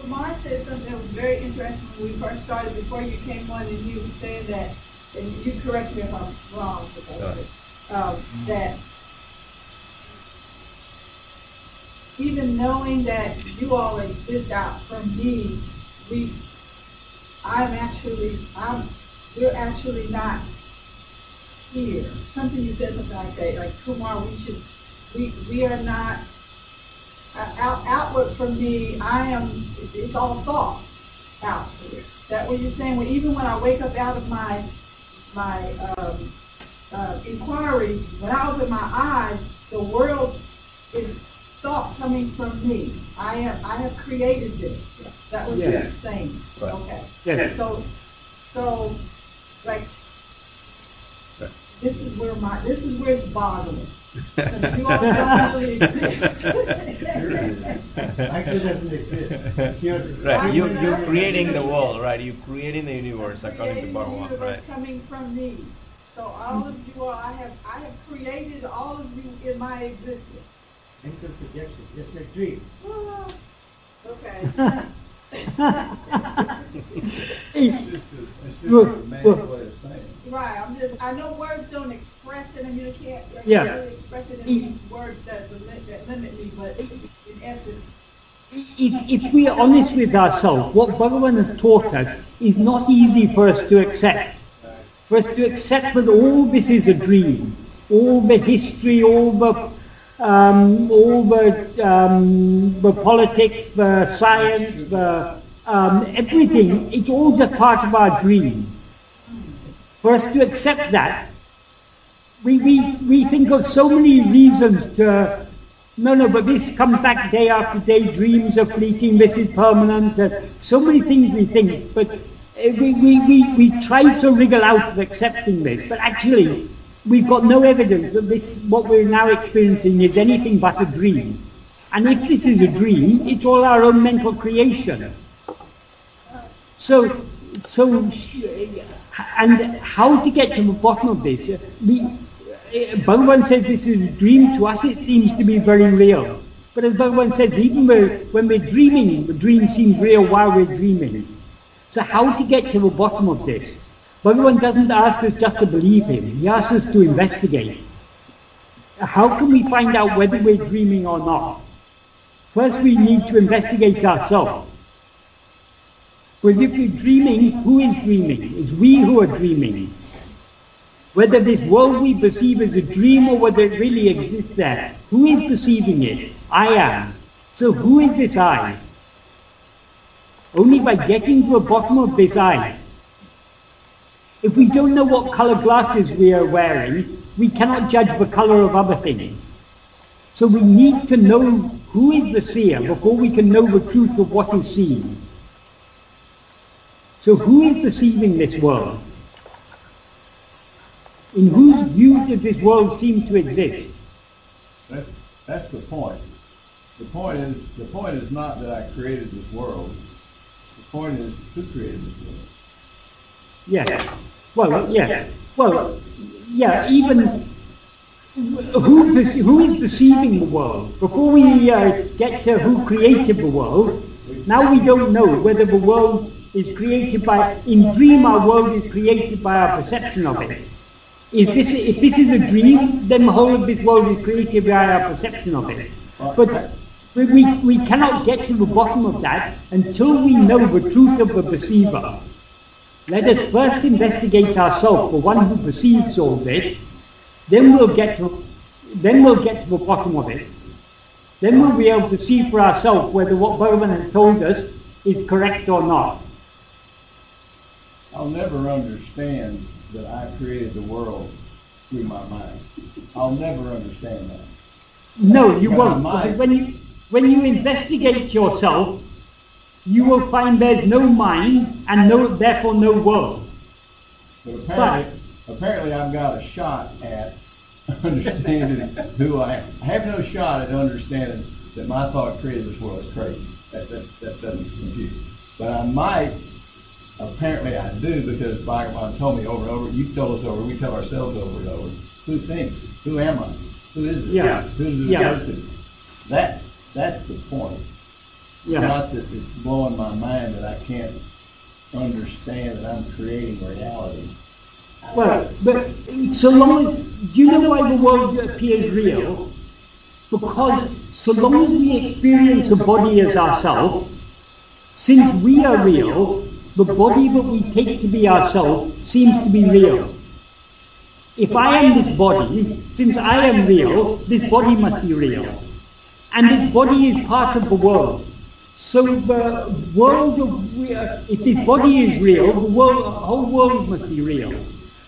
Kumar said something that was very interesting when we first started, before you came on, and he was saying that, and you correct me if I'm wrong, that even knowing that you all exist out from me, we're actually not here. Something you said something like that, like Kumar, we are not outward from me. It's all thought out here. Is that what you're saying? Well, even when I wake up out of my inquiry, when I open my eyes, the world is thought coming from me. I have created this. Is that what you're saying? Right. Okay. Yes. So like, this is where it's boggling. Because you all don't really exist. Actually doesn't exist. It's your, Right, you're creating the world, right? You're creating the universe according to Bhagavan, universe right? coming from me. So all of you all, I have created all of you in my existence. mental projection, just like dream. Okay. It's just a romantic way of saying it. Right. I know words don't express it, and you can't really express it in these words that limit me, but in essence. If we are honest with ourselves, what Bhagavan has taught us is not easy for us to accept. For us to accept that all this is a dream, all the history, all the politics, the science, the everything, it's all just part of our dream. For us to accept that, we think of so many reasons to, no, but this comes back day after day, dreams are fleeting, this is permanent, so many things we think, but we try to wriggle out of accepting this, but actually we've got no evidence that this, what we're now experiencing, is anything but a dream. And if this is a dream, it's all our own mental creation. So, and how to get to the bottom of this? Bhagavan says this is a dream. To us it seems to be very real. But as Bhagavan says, even when we're dreaming, the dream seems real while we're dreaming. So how to get to the bottom of this? Bhagavan doesn't ask us just to believe him. He asks us to investigate. How can we find out whether we're dreaming or not? First we need to investigate ourselves. Because if we're dreaming, who is dreaming? It's we who are dreaming. Whether this world we perceive as a dream or whether it really exists there, who is perceiving it? I am. So who is this I? Only by getting to the bottom of this I. If we don't know what color glasses we are wearing, we cannot judge the color of other things. So we need to know who is the seer before we can know the truth of what is seen. So who is perceiving this world? In whose view does this world seem to exist? That's the point. The point is not that I created this world. The point is who created this world. Yes. Well, yes. Well, yeah. Even who is perceiving the world? Before we get to who created the world, now we don't know whether the world is created by. In dream, our world is created by our perception of it. If this is a dream, then the whole of this world is created by our perception of it. But we cannot get to the bottom of that until we know the truth of the perceiver. Let us first investigate ourselves, the one who perceives all this. Then we'll get to the bottom of it. Then we'll be able to see for ourselves whether what Bhagavan has told us is correct or not. I'll never understand that I created the world through my mind. I'll never understand that. No, you But won't. I might. When you investigate yourself, you will find there's no mind and therefore no world. But apparently I've got a shot at understanding who I am. I have no shot at understanding that my thought created this world. It's crazy. That doesn't compute. But I might, apparently I do, because Bhagavan told me over and over, you told us over, we tell ourselves over and over, who thinks? Who am I? Who is it? Yeah. Who does it Yeah. go to? That's the point. Yeah. Not that it's blowing my mind that I can't understand that I'm creating reality. Well, but so long as, do you know why the world appears real? Because so long as we experience a body as ourself, since we are real, the body that we take to be ourself seems to be real. If I am this body, since I am real, this body must be real. And this body is part of the world. So the world if this body is real, the whole world must be real.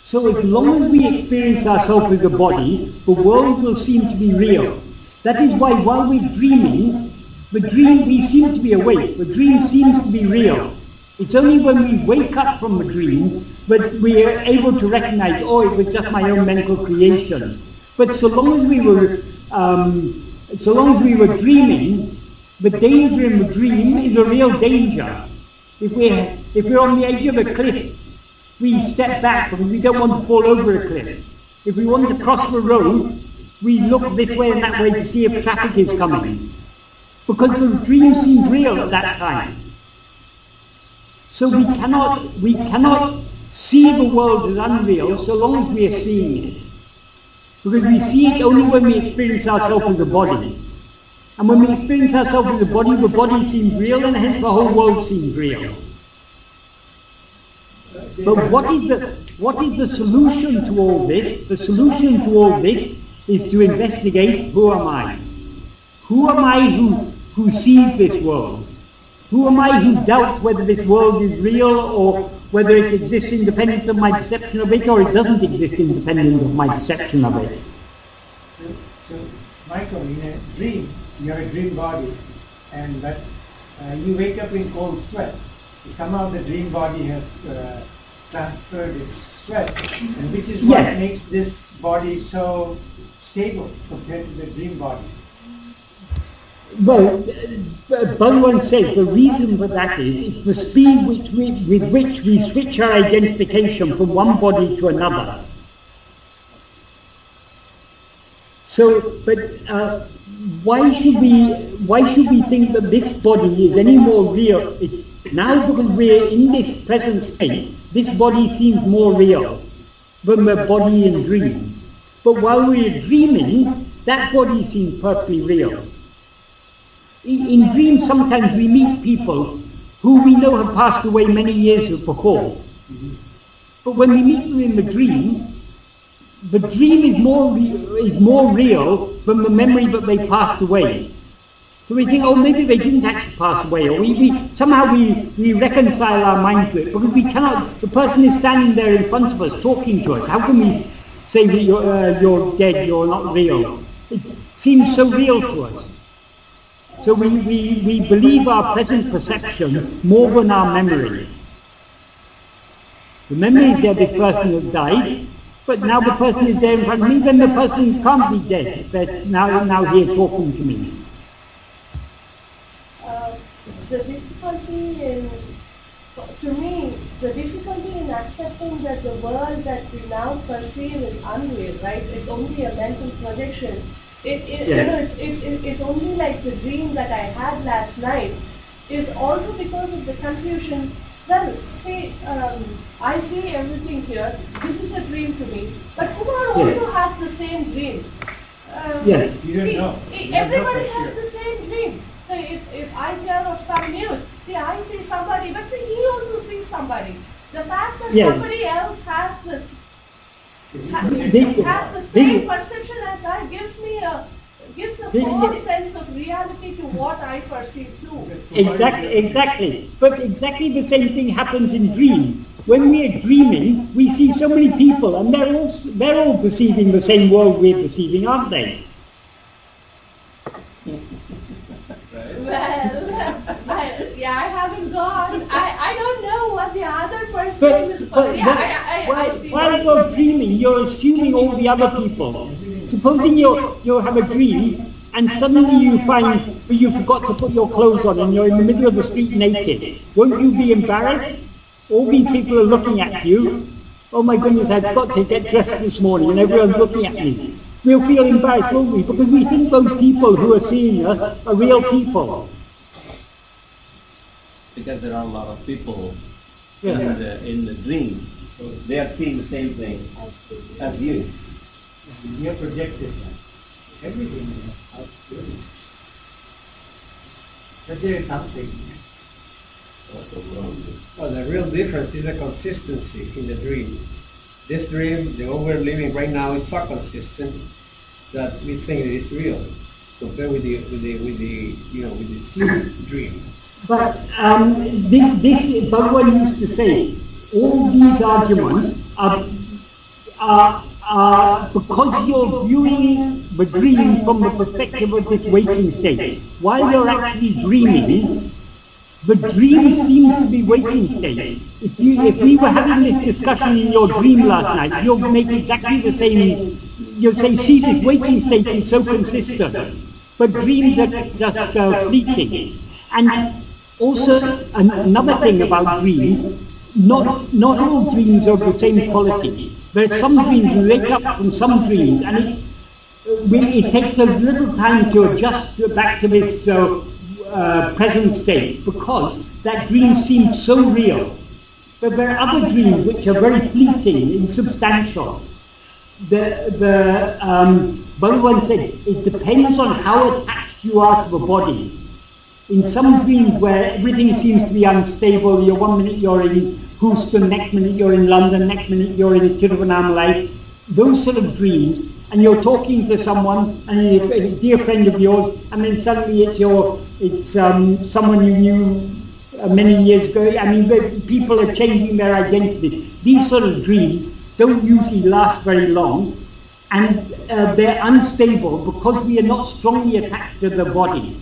So as long as we experience ourselves as a body, the world will seem to be real. That is why while we're dreaming, we seem to be awake. The dream seems to be real. It's only when we wake up from the dream that we are able to recognize, oh, it was just my own mental creation. But so long as we were dreaming, the danger in the dream is a real danger. If we're on the edge of a cliff, we step back because we don't want to fall over a cliff. If we want to cross the road, we look this way and that way to see if traffic is coming. Because the dream seems real at that time. So we cannot see the world as unreal so long as we are seeing it. Because we see it only when we experience ourselves as a body. And when we experience ourselves as a body, the body seems real and hence the whole world seems real. But what is the solution to all this? The solution to all this is to investigate, who am I? Who am I who sees this world? Who am I who doubts whether this world is real or whether it exists independent of my perception of it or it doesn't exist independent of my perception of it? So Michael, in a dream, you have a dream body and you wake up in cold sweat. Somehow the dream body has transferred its sweat, and which is what makes this body so stable compared to the dream body. Well, Bhagavan says the reason for that is the speed with which we switch our identification from one body to another. So, but why should we think that this body is any more real? Now, because we're in this present state, this body seems more real than the body in dream. But while we're dreaming, that body seems perfectly real. In dreams, sometimes we meet people who we know have passed away many years before. But when we meet them in the dream is more real than the memory that they passed away. So we think, oh, maybe they didn't actually pass away, or somehow we reconcile our mind to it, because we cannot. The person is standing there in front of us, talking to us. How can we say that you're dead, you're not real? It seems so real to us. So we believe our present perception more than our memory. The memory is there, this person has died, but now the person is there in front of me, then the person can't be dead, but now here talking to me. The difficulty in accepting that the world that we now perceive is unreal, right? It's only a mental projection. It's only like the dream that I had last night is also because of the confusion. Well, see, I see everything here. This is a dream to me. But Kumar also has the same dream. You don't know. Everybody has the same dream. So if I hear of some news, see, I see somebody, but see, he also sees somebody. The fact that somebody else has this has the same perception as I gives a false sense of reality to what I perceive too. Exactly. But exactly the same thing happens in dream. when we're dreaming, we see so many people, and they're all perceiving the same world we're perceiving, aren't they? Well, yeah, I haven't gone. I don't know what the other person is. While you're dreaming, you're assuming all the other people. Supposing you have a dream, and suddenly you find you forgot to put your clothes on, and you're in the middle of the street naked. Won't you be embarrassed? All these people are looking at you. Oh my goodness, I've got to get dressed this morning, and everyone's looking at me. We'll feel embarrassed, won't we? Because we think those people who are seeing us are real people. Because there are a lot of people Yeah. in the dream. So they are seeing the same thing as you. You're projected. Everything is out there. But there is something. Well, the real difference is the consistency in the dream. This dream, the one we're living right now, is so consistent that we think it is real compared with the sleep dream. But this Bhagavan used to say, all these arguments are because you're viewing the dream from the perspective of this waking state. While you're actually dreaming, the dream seems to be waking state. If we were having this discussion in your dream last night, you'll make exactly the same. You'll say, see, this waking state is so consistent, but dreams are just fleeting. And also, another thing about dreams, not all dreams are of the same quality. There are some dreams, we wake up from some dreams, and it takes a little time to adjust back to this present state, because that dream seems so real. But there are other dreams which are very fleeting, insubstantial. Bhagavan said, it depends on how attached you are to the body. In some dreams where everything seems to be unstable, one minute you're in Houston, next minute you're in London, next minute you're in Tiruvannamalai, those sort of dreams, and you're talking to someone, and a dear friend of yours, and then suddenly it's someone you knew many years ago. I mean, people are changing their identity. These sort of dreams don't usually last very long, and they're unstable because we are not strongly attached to the body.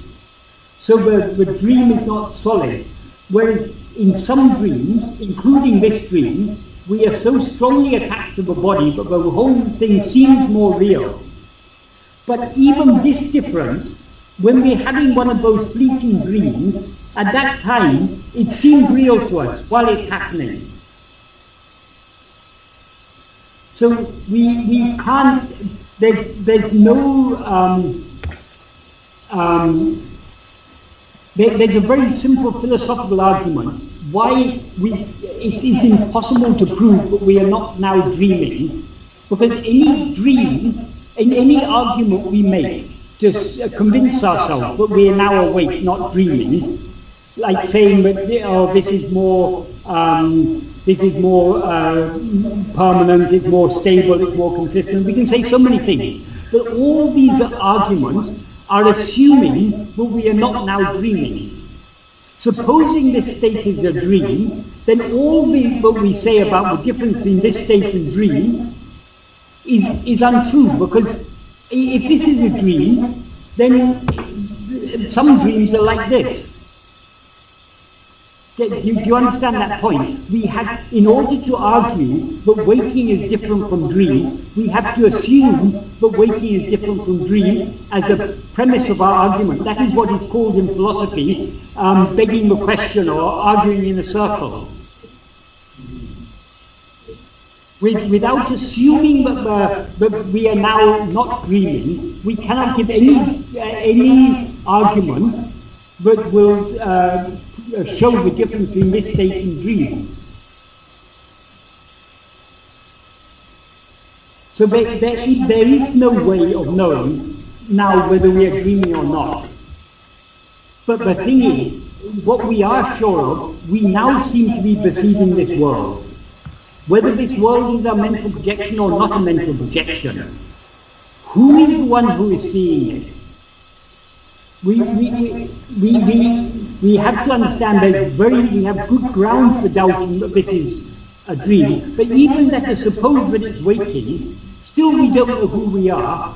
So the dream is not solid. Whereas in some dreams, including this dream, we are so strongly attached to the body, but the whole thing seems more real. But even this difference, when we're having one of those fleeting dreams, at that time, it seems real to us while it's happening. So we can't, there's no, there's a very simple philosophical argument why it is impossible to prove that we are not now dreaming, because any dream, in any argument we make to convince ourselves that we are now awake, not dreaming, like saying that this is more permanent, it's more stable, it's more consistent. We can say so many things, but all these arguments are assuming that we are not now dreaming. Supposing this state is a dream, then all what we say about the difference between this state and dream is untrue, because if this is a dream, then some dreams are like this. Do you understand that point? We have, in order to argue that waking is different from dream, we have to assume that waking is different from dream as a premise of our argument. That is what is called in philosophy begging the question or arguing in a circle. Without assuming that we are now not dreaming, we cannot give any argument that will show the difference between this state and dream. So there is no way of knowing now whether we are dreaming or not. But the thing is, what we are sure of, we now seem to be perceiving this world. Whether this world is a mental projection or not a mental projection, who is the one who is seeing it? We have to understand that we have good grounds for doubting that this is a dream, but even that, suppose that it's waking, still we don't know who we are,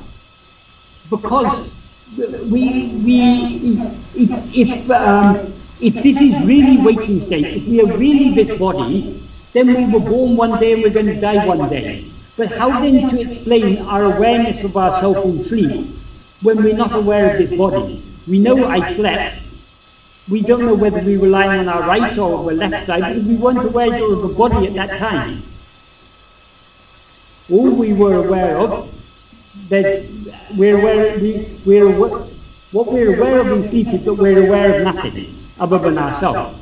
because if this is really waking state, if we are really this body, then we were born one day and we're going to die one day. But how then to explain our awareness of ourselves in sleep when we're not aware of this body? We know I slept. We don't know whether we were lying on our right or our left side, but we weren't aware of the body at that time. All we were aware of, that what we're aware of in sleep is that we're aware of nothing other than ourselves.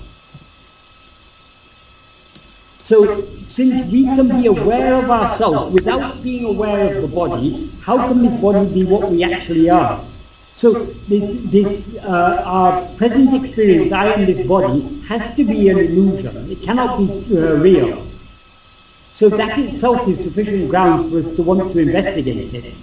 So, since we can be aware of ourselves without being aware of the body, how can this body be what we actually are? So, our present experience, I am this body, has to be an illusion. It cannot be real. So that itself is sufficient grounds for us to want to investigate it.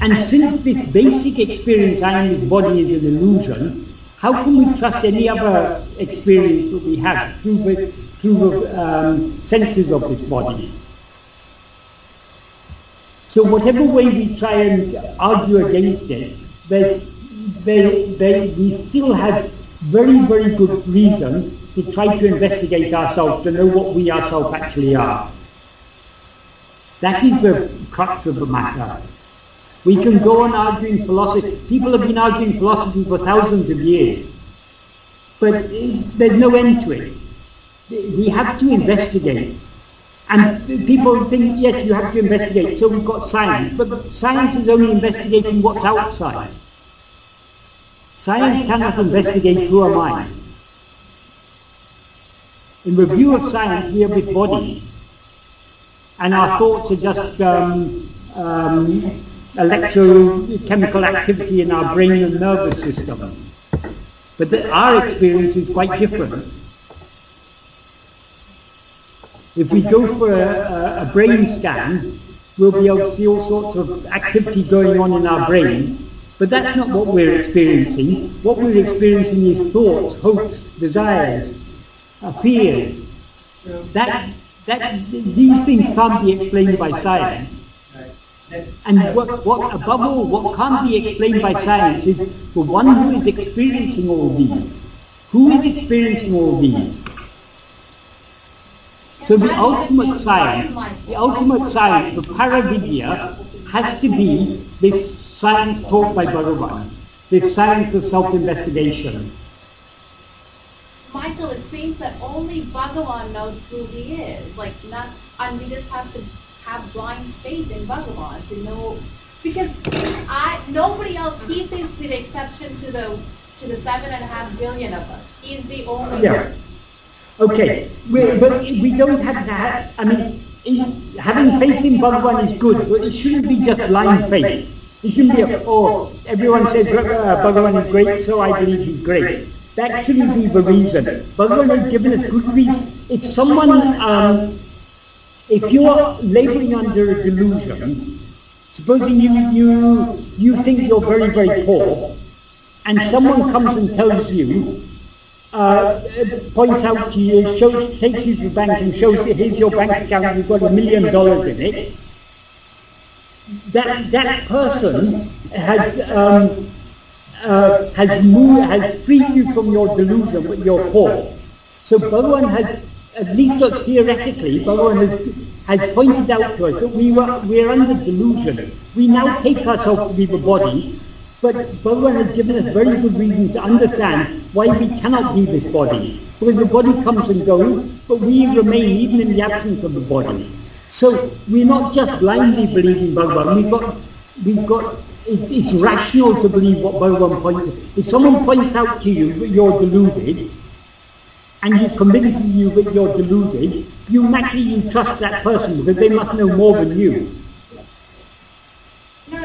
And since this basic experience, I am this body, is an illusion, how can we trust any other experience that we have through the senses of this body? So whatever way we try and argue against it, we still have very, very good reason to try to investigate ourselves, to know what we ourselves actually are. That is the crux of the matter. We can go on arguing philosophy. People have been arguing philosophy for thousands of years, but there's no end to it. We have to investigate. And people think, yes, you have to investigate, so we've got science. But science is only investigating what's outside. Science cannot investigate who am I. In review of science, we have this body, and our thoughts are just electrochemical activity in our brain and nervous system. But our experience is quite different. If we go for a brain scan, we'll be able to see all sorts of activity going on in our brain, but that's not what we're experiencing. What we're experiencing is thoughts, hopes, desires, fears. These things can't be explained by science. And above all, what can't be explained by science is the one who is experiencing all these. Who is experiencing all these? So the ultimate science, the paravidya, has to be this science taught by Bhagavan, this science of self-investigation. Michael, it seems that only Bhagavan knows who he is. And we just have to have blind faith in Bhagavan to know, because nobody else. He seems to be the exception to the 7.5 billion of us. He's the only. Yeah. Okay, but we don't have to have. I mean, having faith in Bhagavan is good, but it shouldn't be just blind faith. It shouldn't be everyone says Bhagavan is great, so I believe he's great. That shouldn't be the reason. Bhagavan has given us good reason. If someone, if you're laboring under a delusion, supposing you think you're very, very poor, and someone comes and tells you, points out to you, takes you to the bank and shows you, here's your bank account, you've got $1 million in it, that person has freed you from your delusion that you're poor. So Bhagavan has, at least theoretically, Bhagavan has pointed out to us that we're under delusion. We now take ourselves to be the body, but Bhagavan has given us very good reason to understand why we cannot be this body. Because the body comes and goes, but we remain even in the absence of the body. So we're not just blindly believing Bhagavan. It's rational to believe what Bhagavan points. If someone points out to you that you're deluded, and he convinces you that you're deluded, you naturally trust that person because they must know more than you. No.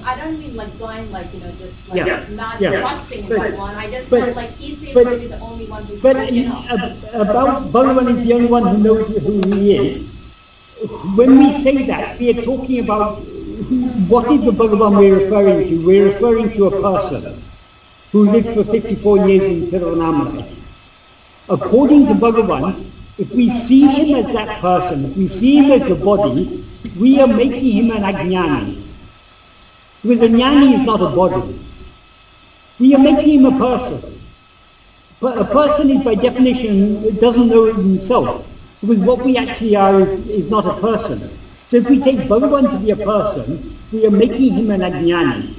I don't mean blind, not trusting in Bhagavan. I just meant he seems to be the only one who's about Bhagavan is the only one who knows who he is. When we say that, we are talking about what is the Bhagavan we're referring to? We're referring to a person who lived for 54 years in Sri Ramana Center. According to Bhagavan, if we see him as that person, if we see him as the body, we are making him an ajnani. Because a jnani is not a body. We are making him a person. But a person is by definition, doesn't know it himself. Because what we actually are is not a person. So if we take Bhagavan to be a person, we are making him an ajnani.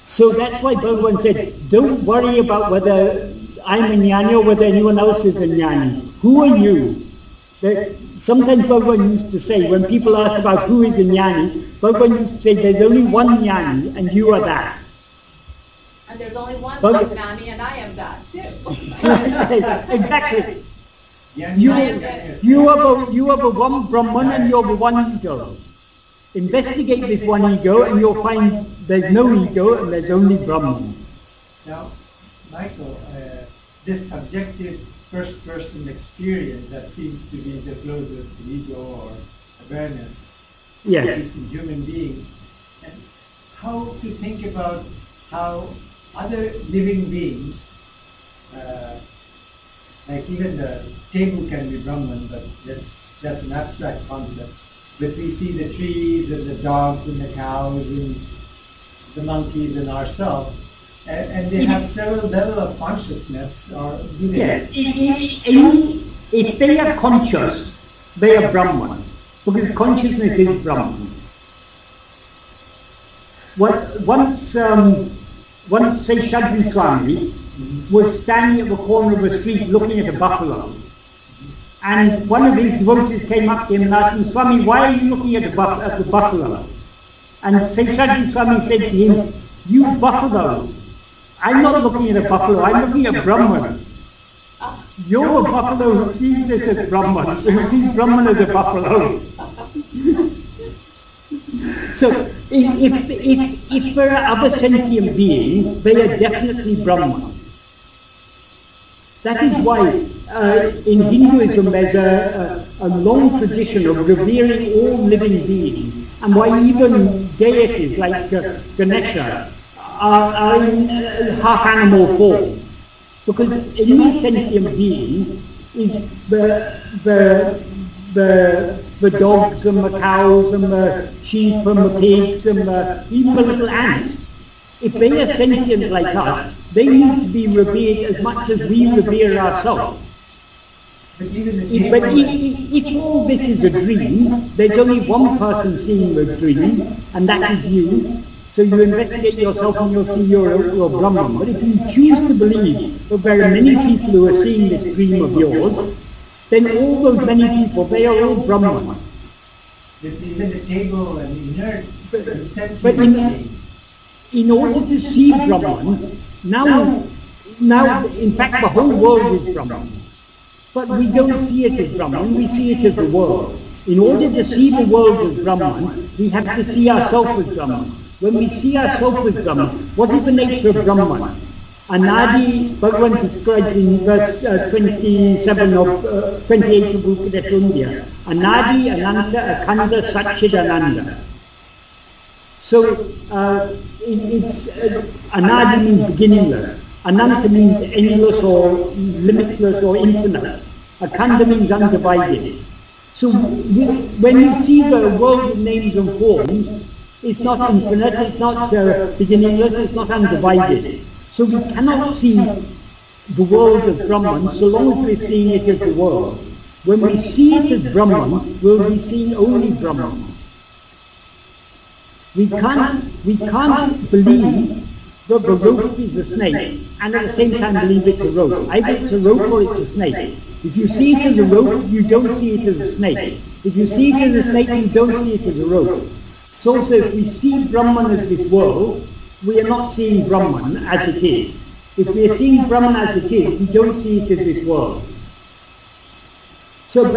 So that's why Bhagavan said, don't worry about whether I'm a jnani or whether anyone else is a jnani. Who are you? Sometimes Bhagavan used to say, when people asked about who is a jnani, Bhagavan used to say, there's only one jnani and you are that. And there's only one ajnani and I am that too. Exactly. You have a one Brahman and you have a one ego. Investigate this one ego and you'll find there's no ego and there's only Brahman. Now, Michael, this subjective first-person experience that seems to be the closest to ego or awareness, yes, at least in human beings, and how to think about how other living beings, like even the table can be Brahman, but that's an abstract concept. But we see the trees and the dogs and the cows and the monkeys and ourselves, and they have several levels of consciousness, or do they? Yeah. If they are conscious, they are Brahman, because consciousness is Brahman. Once Seshadri Swami was standing at the corner of a street looking at a buffalo. And one of his devotees came up to him and asked him, Swami, why are you looking at the buffalo? And Seshadri Swami said to him, you buffalo, I'm not looking at a buffalo, I'm looking at Brahman. You're a buffalo who sees this as Brahman, who sees Brahman as a buffalo. So, if there are other sentient beings, they are definitely Brahman. That is why in Hinduism there's a long tradition of revering all living beings, and why even deities like Ganesha are in half-animal form. Because any sentient being is the dogs and the cows and the sheep and the pigs and even the little ants. If they are sentient like us, they need to be revered as much as we revere ourselves. But if all this is a dream, there's only one person seeing the dream, and that is you. So you investigate yourself and you'll see your Brahman. But if you choose to believe that there are many people who are seeing this dream of yours, then all those many people, they are all Brahman. But even the table and the inert, but in order to see Brahman, now in fact the whole world is Brahman. But we don't see it as Brahman, we see it as the world. In order to see the world as Brahman, we have to see ourselves as Brahman. When we see ourselves as Brahman, what is the nature of Brahman? Anadi, Bhagavan describes in verse 27 of 28 of Upadeshundya. Anadi, Ananta, Akhanda, Satchidananda. So it's Anadi means beginningless. Ananta means endless or limitless or infinite. Akhanda means undivided. So when we see the world of names and forms, it's not infinite, it's not beginningless, it's not undivided. So we cannot see the world as Brahman so long as we're seeing it as the world. When we see it as Brahman, we'll be seeing only Brahman. We can't believe that the rope is a snake and at the same time believe it's a rope. Either it's a rope or it's a snake. If you see it as a rope, you don't see it as a snake. If you see it as a snake, you don't see it as a rope. So also if we see Brahman as this world, we are not seeing Brahman as it is. If we are seeing Brahman as it is, we don't see it as this world. So if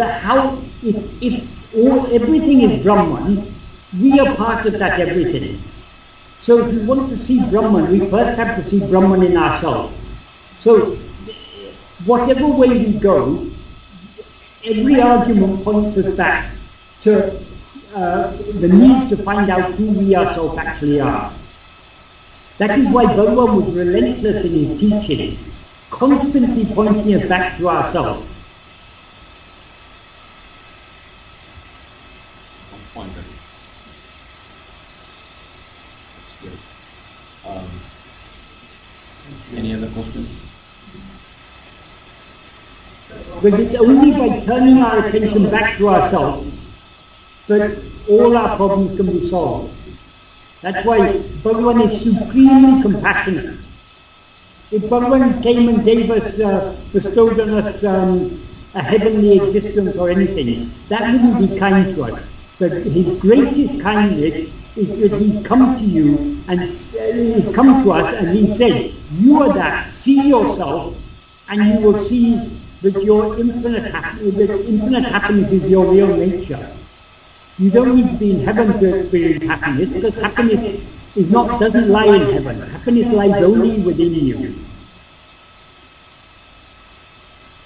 everything is Brahman, we are part of that everything. So if we want to see Brahman, we first have to see Brahman in ourselves. So whatever way we go, every argument points us back to the need to find out who we ourselves actually are. That is why Bhagavan was relentless in his teaching, constantly pointing us back to ourselves. pointers. That's good. Any other questions? But it's only by turning our attention back to ourselves that all our problems can be solved. That's why Bhagavan is supremely compassionate. If Bhagavan came and gave us, bestowed on us a heavenly existence or anything, that wouldn't be kind to us. But his greatest kindness is that he's come to you and he's come to us and he said, you are that, see yourself and you will see that your infinite happiness is your real nature. You don't need to be in heaven to experience happiness, because happiness doesn't lie in heaven. Happiness lies only within you.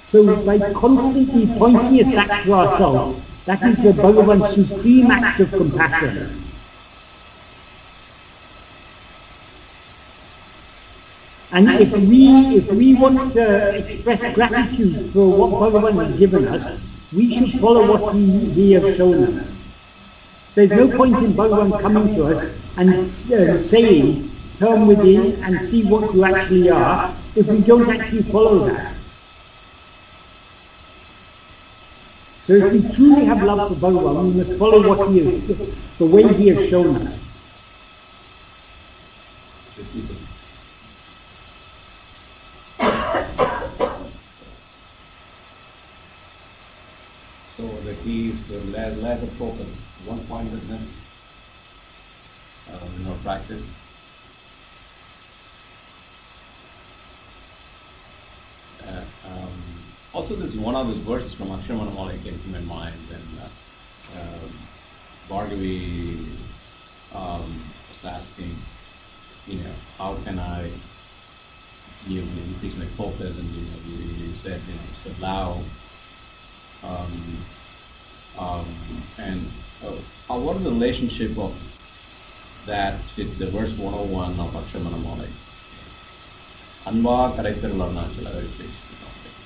So by constantly pointing us back to ourselves, that is the Bhagavan's supreme act of compassion. And if we want to express gratitude for what Bhagavan has given us, we should follow what he has shown us. There's no point in Bhagavan coming to us and saying, turn within and see what you actually are, if we don't actually follow that. So if we truly have love for Bhagavan, we must follow what he is, the way he has shown us. So the key is the laser focus, one-pointedness in our practice. Also, this one of the verses from Aksharamana came to my mind, and Bhargavi was asking, how can I increase my focus, and you said, it's allow. What is the relationship of that with the verse 101 of Aksharamana? Anva karittiṉ-uḻ says.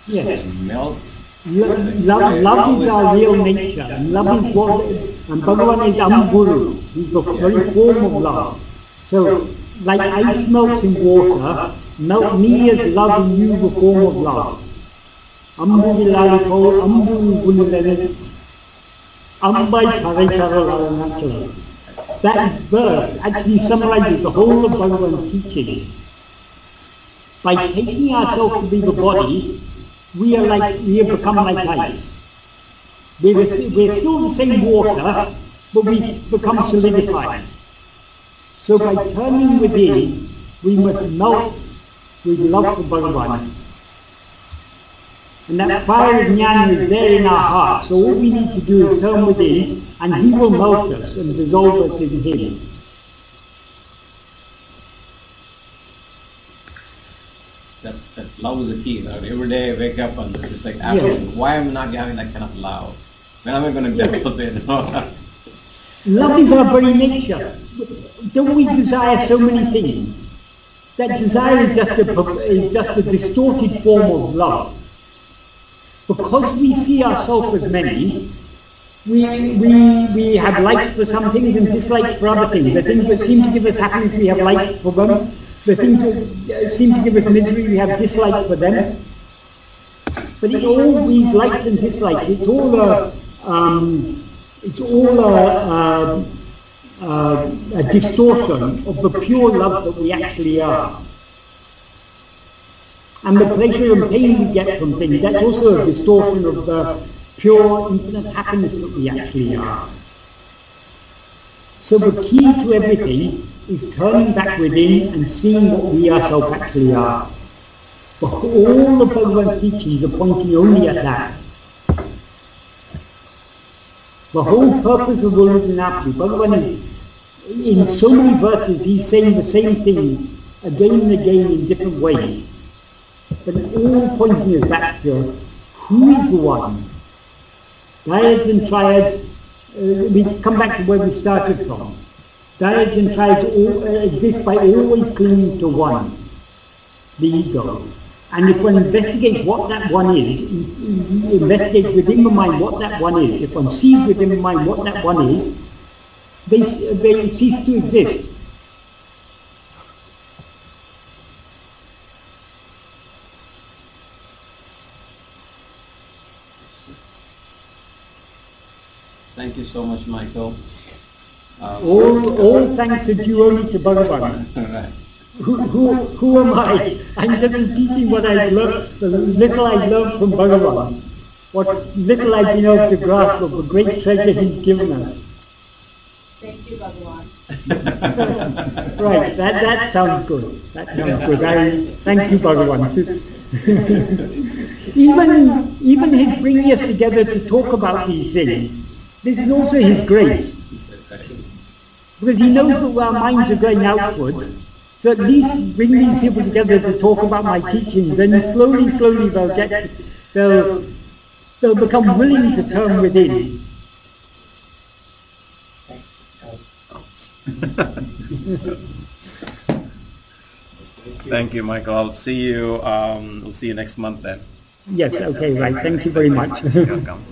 Yes. Melt. Love is our real nature, and love is what, and Bhagavan is a-vv-oṇḍṟu, he's the very form of love. So, like ice melts in water, me as love in you the form of love. Atma-vichara. That verse actually summarizes the whole of Bhagavan's teaching. By taking ourselves to be the body, we have become like ice. We're still the same water, but we've become solidified. So by turning within, we must melt with love for Bhagavan. And that fire of jnana is there in our heart. So all we need to do is turn within, and he will melt us and dissolve us in him. That love is the key. Every day I wake up and it's just like asking, why am I not having that kind of love? When am I going to develop it? Love is our very nature. Don't we desire so many things? That desire is just a distorted form of love. Because we see ourselves as many, we have likes for some things and dislikes for other things. The things that seem to give us happiness, we have likes for them. The things that seem to give us misery, we have dislike for them. But in all these likes and dislikes, it's all a distortion of the pure love that we actually are. And the pleasure and pain we get from things, that's also a distortion of the pure infinite happiness that we actually are. So the key to everything is turning back within and seeing what we ourselves actually are. But all the Bhagavan teachings are pointing only at that. The whole purpose of Uḻḷadu Nāṛpadu, Bhagavan is, in so many verses, he's saying the same thing again and again in different ways. But all pointing us back to who is the one. Dyads and triads, we come back to where we started from. Dyads and triads exist by always clinging to one, the ego. And if one investigates what that one is, investigate within the mind what that one is, if one sees within the mind what that one is, they cease to exist. Thank you so much, Michael. All thanks are due only to Bhagavan. Right. Who am I? I'm just repeating what I've learned, the little I've learned from Bhagavan, what little I've been able to grasp of the great treasure he's given us. Thank you, Bhagavan. Right, that sounds good. That sounds good. Thank you, Bhagavan. Even his bringing us together to talk about these things, this is also his grace. Because he knows that our minds are going outwards, so at least bringing people together to talk about my teaching, then slowly they'll become willing to turn within. Thank you, Michael. I'll see you. We'll see you next month then. Yes. Okay. Right. Thank you very much. You're welcome.